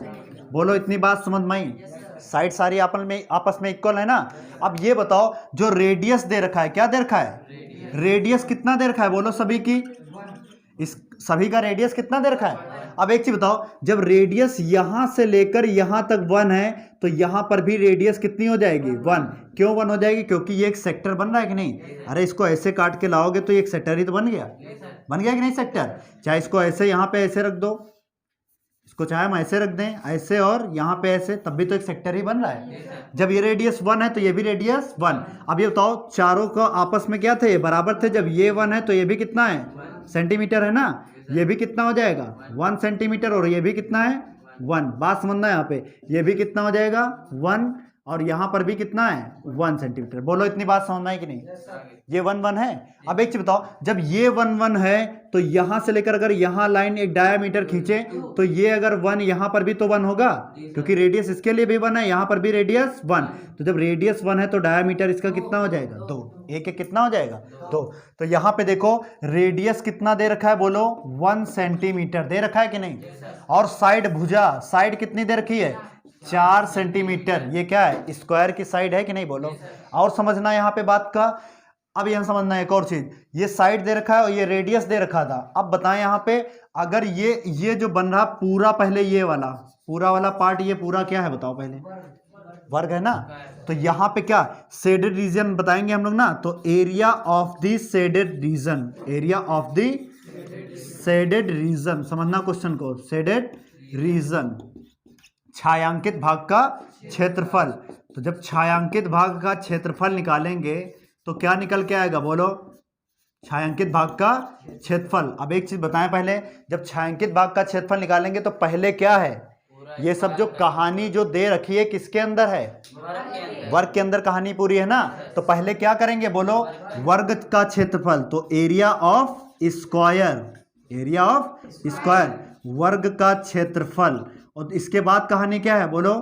बोलो। इतनी बात समझ में आई, साइड सारी आपस में इक्वल है ना। अब ये बताओ जो रेडियस दे रखा है, क्या दे रखा है रेडियस कितना दे रखा है बोलो, सभी की, इस सभी का रेडियस कितना दे रखा है। अब एक चीज बताओ, जब रेडियस यहां से लेकर यहां तक 1 है तो यहां पर भी रेडियस कितनी हो जाएगी 1। क्यों 1 हो जाएगी, क्योंकि ये एक सेक्टर बन रहा है कि नहीं। अरे इसको ऐसे काट के लाओगे तो ये एक सेक्टर ही तो बन गया कि नहीं सेक्टर। चाहे इसको ऐसे यहां पे ऐसे रख दो, इसको चाहे हम ऐसे रख दें ऐसे, और यहाँ पे ऐसे, तब भी तो एक सेक्टर ही बन रहा है। जब ये रेडियस 1 है तो ये भी रेडियस 1। अब ये बताओ चारों को आपस में क्या थे बराबर थे, जब ये 1 है तो ये भी कितना है सेंटीमीटर है ना, ये भी कितना हो जाएगा 1 सेंटीमीटर, और ये भी कितना है 1। बात समझना यहाँ पे, ये भी कितना हो जाएगा 1, और यहाँ पर भी कितना है 1 सेंटीमीटर। बोलो इतनी बात समझना है कि नहीं, ये 1 1 है। अब एक चीज बताओ, जब ये 1 1 है तो यहां से लेकर अगर यहां लाइन एक डायामीटर खींचे तो ये अगर 1 यहां पर भी तो 1 होगा, क्योंकि रेडियस इसके लिए भी 1 है, यहां पर भी रेडियस 1। तो जब रेडियस 1 है तो डायामीटर इसका कितना हो जाएगा 2, एक कितना हो जाएगा 2। तो यहां पे देखो रेडियस कितना दे रखा है बोलो 1 सेंटीमीटर दे रखा है कि नहीं, और साइड कितनी दे रखी है 4 सेंटीमीटर। ये क्या है स्क्वायर की साइड है कि नहीं बोलो। और समझना यहाँ पे बात का, अब यहां समझना एक और चीज, ये साइड दे रखा है और ये रेडियस दे रखा था। अब बताएं यहाँ पे अगर ये जो बन रहा पूरा, पहले ये वाला पूरा वाला पार्ट, ये पूरा क्या है बताओ, पहले वर्ग है ना। तो यहाँ पे क्या शेडेड रीजन बताएंगे हम लोग ना, तो area of the shaded region, area of the shaded region, समझना क्वेश्चन को, शेडेड रीजन छायांकित भाग का क्षेत्रफल। तो जब छायांकित भाग का क्षेत्रफल निकालेंगे तो क्या निकल के आएगा बोलो, छायांकित भाग का क्षेत्रफल। अब एक चीज बताएं पहले, जब छायांकित भाग का क्षेत्रफल निकालेंगे तो पहले क्या है, ये सब जो कहानी जो दे रखी है किसके अंदर है, वर्ग के अंदर कहानी पूरी है ना। तो पहले क्या करेंगे बोलो, वर्ग का क्षेत्रफल, तो area of square, area of square वर्ग का क्षेत्रफल। और इसके बाद कहानी क्या है बोलो,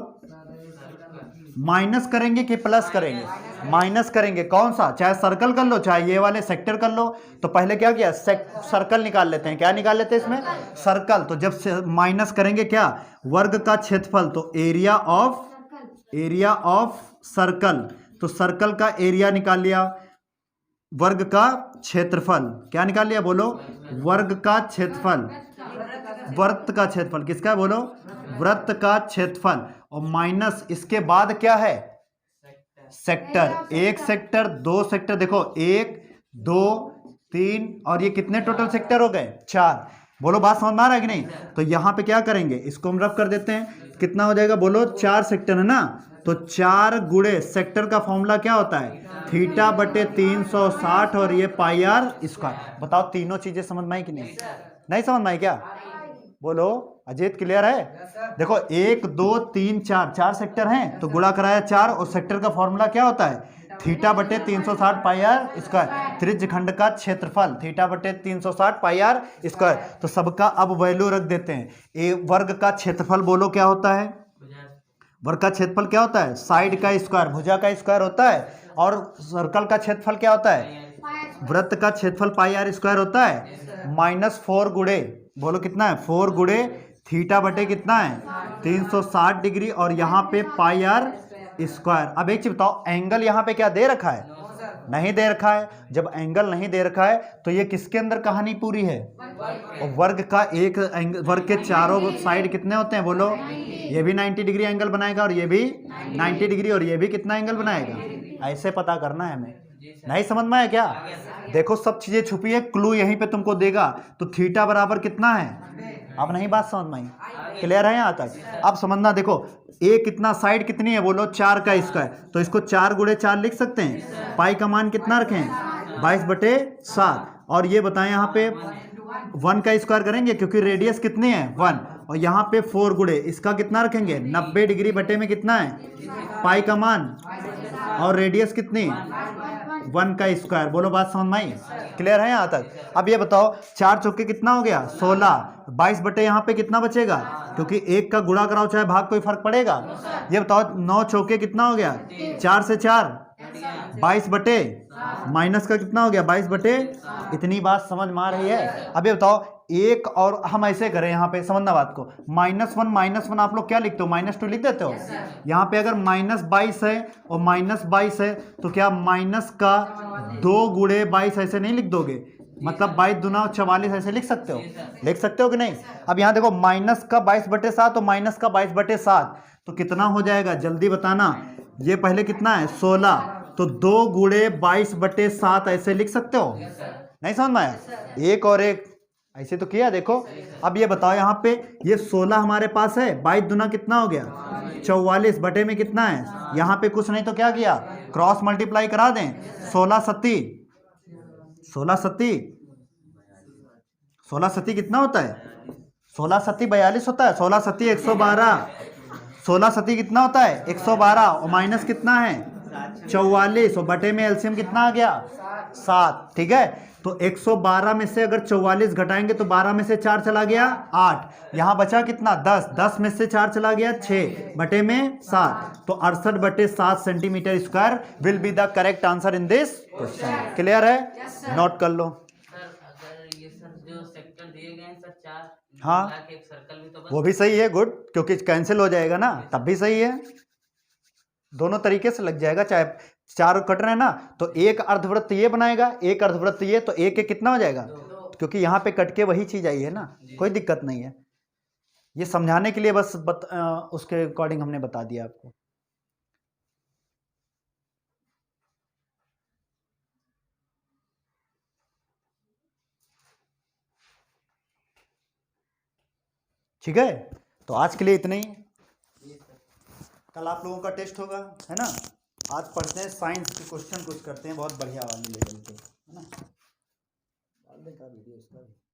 माइनस करेंगे कि प्लस करेंगे, माइनस करेंगे। कौन सा, चाहे सर्कल कर लो चाहे ये वाले सेक्टर कर लो। तो पहले क्या किया, सर्कल निकाल लेते हैं। क्या निकाल लेते हैं इसमें, सर्कल। तो जब माइनस करेंगे क्या, वर्ग का क्षेत्रफल, तो एरिया ऑफ सर्कल, तो सर्कल का एरिया निकाल लिया, वर्ग का क्षेत्रफल क्या निकाल लिया बोलो, वर्ग का क्षेत्रफल, वृत्त का क्षेत्रफल किसका है बोलो, वृत्त का क्षेत्रफल। और माइनस इसके बाद क्या है, सेक्टर, एक सेक्टर, दो सेक्टर, देखो 1 2 3 और ये कितने टोटल सेक्टर हो गए, 4। बोलो बात समझ में आ रहा है कि नहीं। तो यहां पे क्या करेंगे, इसको हम रफ कर देते हैं, कितना हो जाएगा बोलो, 4 सेक्टर है ना। तो 4 गुणे सेक्टर का फॉर्मूला क्या होता है, थीटा बटे 360 और ये पाई आर स्क्वायर। बताओ तीनों चीजें समझ में आई कि नहीं, नहीं समझ में आई क्या, बोलो अजीत क्लियर है। देखो 1 2 3 4, 4 सेक्टर हैं तो गुणा कराया 4, और सेक्टर का फॉर्मूला क्या होता है, थीटा बटे 360 पाई आर स्क्वायर, त्रिज्यखंड का क्षेत्रफल थीटा बटे 360 पाई आर स्क्वायर। तो सबका अब वैल्यू रख देते हैं। ए वर्ग का क्षेत्रफल बोलो क्या होता है, वर्ग का क्षेत्रफल क्या होता है, साइड का स्क्वायर, भुजा का स्क्वायर होता है। और सर्कल का क्षेत्रफल क्या होता है, वृत्त का क्षेत्रफल पाई आर स्क्वायर होता है। -4 गुणे, बोलो कितना है, 4 गुणे थीटा बटे कितना है 360 डिग्री, और यहाँ पे पाई आर स्क्वायर। अब एक चीज बताओ, एंगल यहाँ पे क्या दे रखा है, नहीं दे रखा है। जब एंगल नहीं दे रखा है तो ये किसके अंदर कहानी पूरी है, और वर्ग का एक वर्ग के चारों साइड कितने होते हैं बोलो, ये भी 90 डिग्री एंगल बनाएगा और ये भी 90 डिग्री, और ये भी कितना एंगल बनाएगा। ऐसे पता करना है हमें, नहीं समझ में आया क्या। देखो सब चीजें छुपी है, क्लू यहीं पे तुमको देगा। तो थीटा बराबर कितना है, अब नहीं बात समझ में आई, क्लियर है यहाँ तक। अब समझना, देखो ए कितना, साइड कितनी है बोलो, 4 का स्क्वायर, तो इसको 4 गुणे 4 लिख सकते हैं। पाई का मान कितना रखें, 22/7। और ये बताएं यहाँ पे 1 का स्क्वायर करेंगे क्योंकि रेडियस कितनी है 1, और यहाँ पे 4 गुणे इसका कितना रखेंगे 90 डिग्री बटे में कितना है पाई का मान, और रेडियस कितनी 1 का स्क्वायर। बोलो बात समझ में आई, क्लियर है यहाँ तक। अब ये बताओ 4 चौके कितना हो गया 16, 22 बटे यहाँ पे कितना बचेगा, क्योंकि 1 का गुणा कराओ चाहे भाग कोई फर्क पड़ेगा। ये बताओ 9 चौके कितना हो गया, 4 से 4 22 बटे, माइनस का कितना हो गया 22 बटे। इतनी बात समझ में आ रही है। अब ये बताओ एक, और हम ऐसे करें यहाँ पे, समझना बात को, -1 आप लोग क्या लिखते हो, -2 लिख देते हो। यहाँ पे अगर -22 है और -22 है तो क्या माइनस का 2 गुणे 22 ऐसे नहीं लिख दोगे, मतलब 22 दूना 44 ऐसे लिख सकते हो, लिख सकते हो कि नहीं। अब यहाँ देखो माइनस का 22/7 और माइनस का 22/7, तो कितना हो जाएगा जल्दी बताना। ये पहले कितना है 16, तो 2 गुणे 22/7 ऐसे लिख सकते हो, नहीं समझ में आया, एक और एक ऐसे तो किया देखो। अब ये बताओ यहाँ पे ये 16 हमारे पास है, 22 दूना कितना हो गया 44 बटे में कितना है, यहाँ पे कुछ नहीं तो क्या किया क्रॉस मल्टीप्लाई करा दें, 16 सत्ती 16 सत्ती कितना होता है, 16 सत्ती 42 होता है, 16 सत्ती 112, 16 सत्ती कितना होता है 112, और माइनस कितना है 44, और बटे में एलसीएम कितना आ गया 7, ठीक है। तो 112 में से अगर 44 घटाएंगे तो 12 में से 4 चला गया 8, यहाँ बचा कितना 10, 10 में से 4 चला गया 6, बटे में 7, तो 68/7 centimetre square will be the correct answer in this question. Clear है, नोट कर लो। अगर ये सर जो सेक्टर दिए गए हैं सर 4, हाँ एक सर्कल भी तो वो भी सही है, गुड, क्योंकि कैंसिल हो जाएगा ना, तब भी सही है, दोनों तरीके से लग जाएगा। चाहे 4 कट रहे हैं ना, तो एक अर्धवृत्त ये बनाएगा, एक अर्धवृत्त ये, तो एक कितना हो जाएगा, क्योंकि यहाँ पे कट के वही चीज आई है ना, कोई दिक्कत नहीं है। ये समझाने के लिए बस उसके अकॉर्डिंग हमने बता दिया आपको। ठीक है, तो आज के लिए इतना ही, कल आप लोगों का टेस्ट होगा, है ना। आज पढ़ते हैं साइंस के क्वेश्चन कुछ करते हैं बहुत बढ़िया वाले लेवल पे, है ना। का वीडियो इसका भी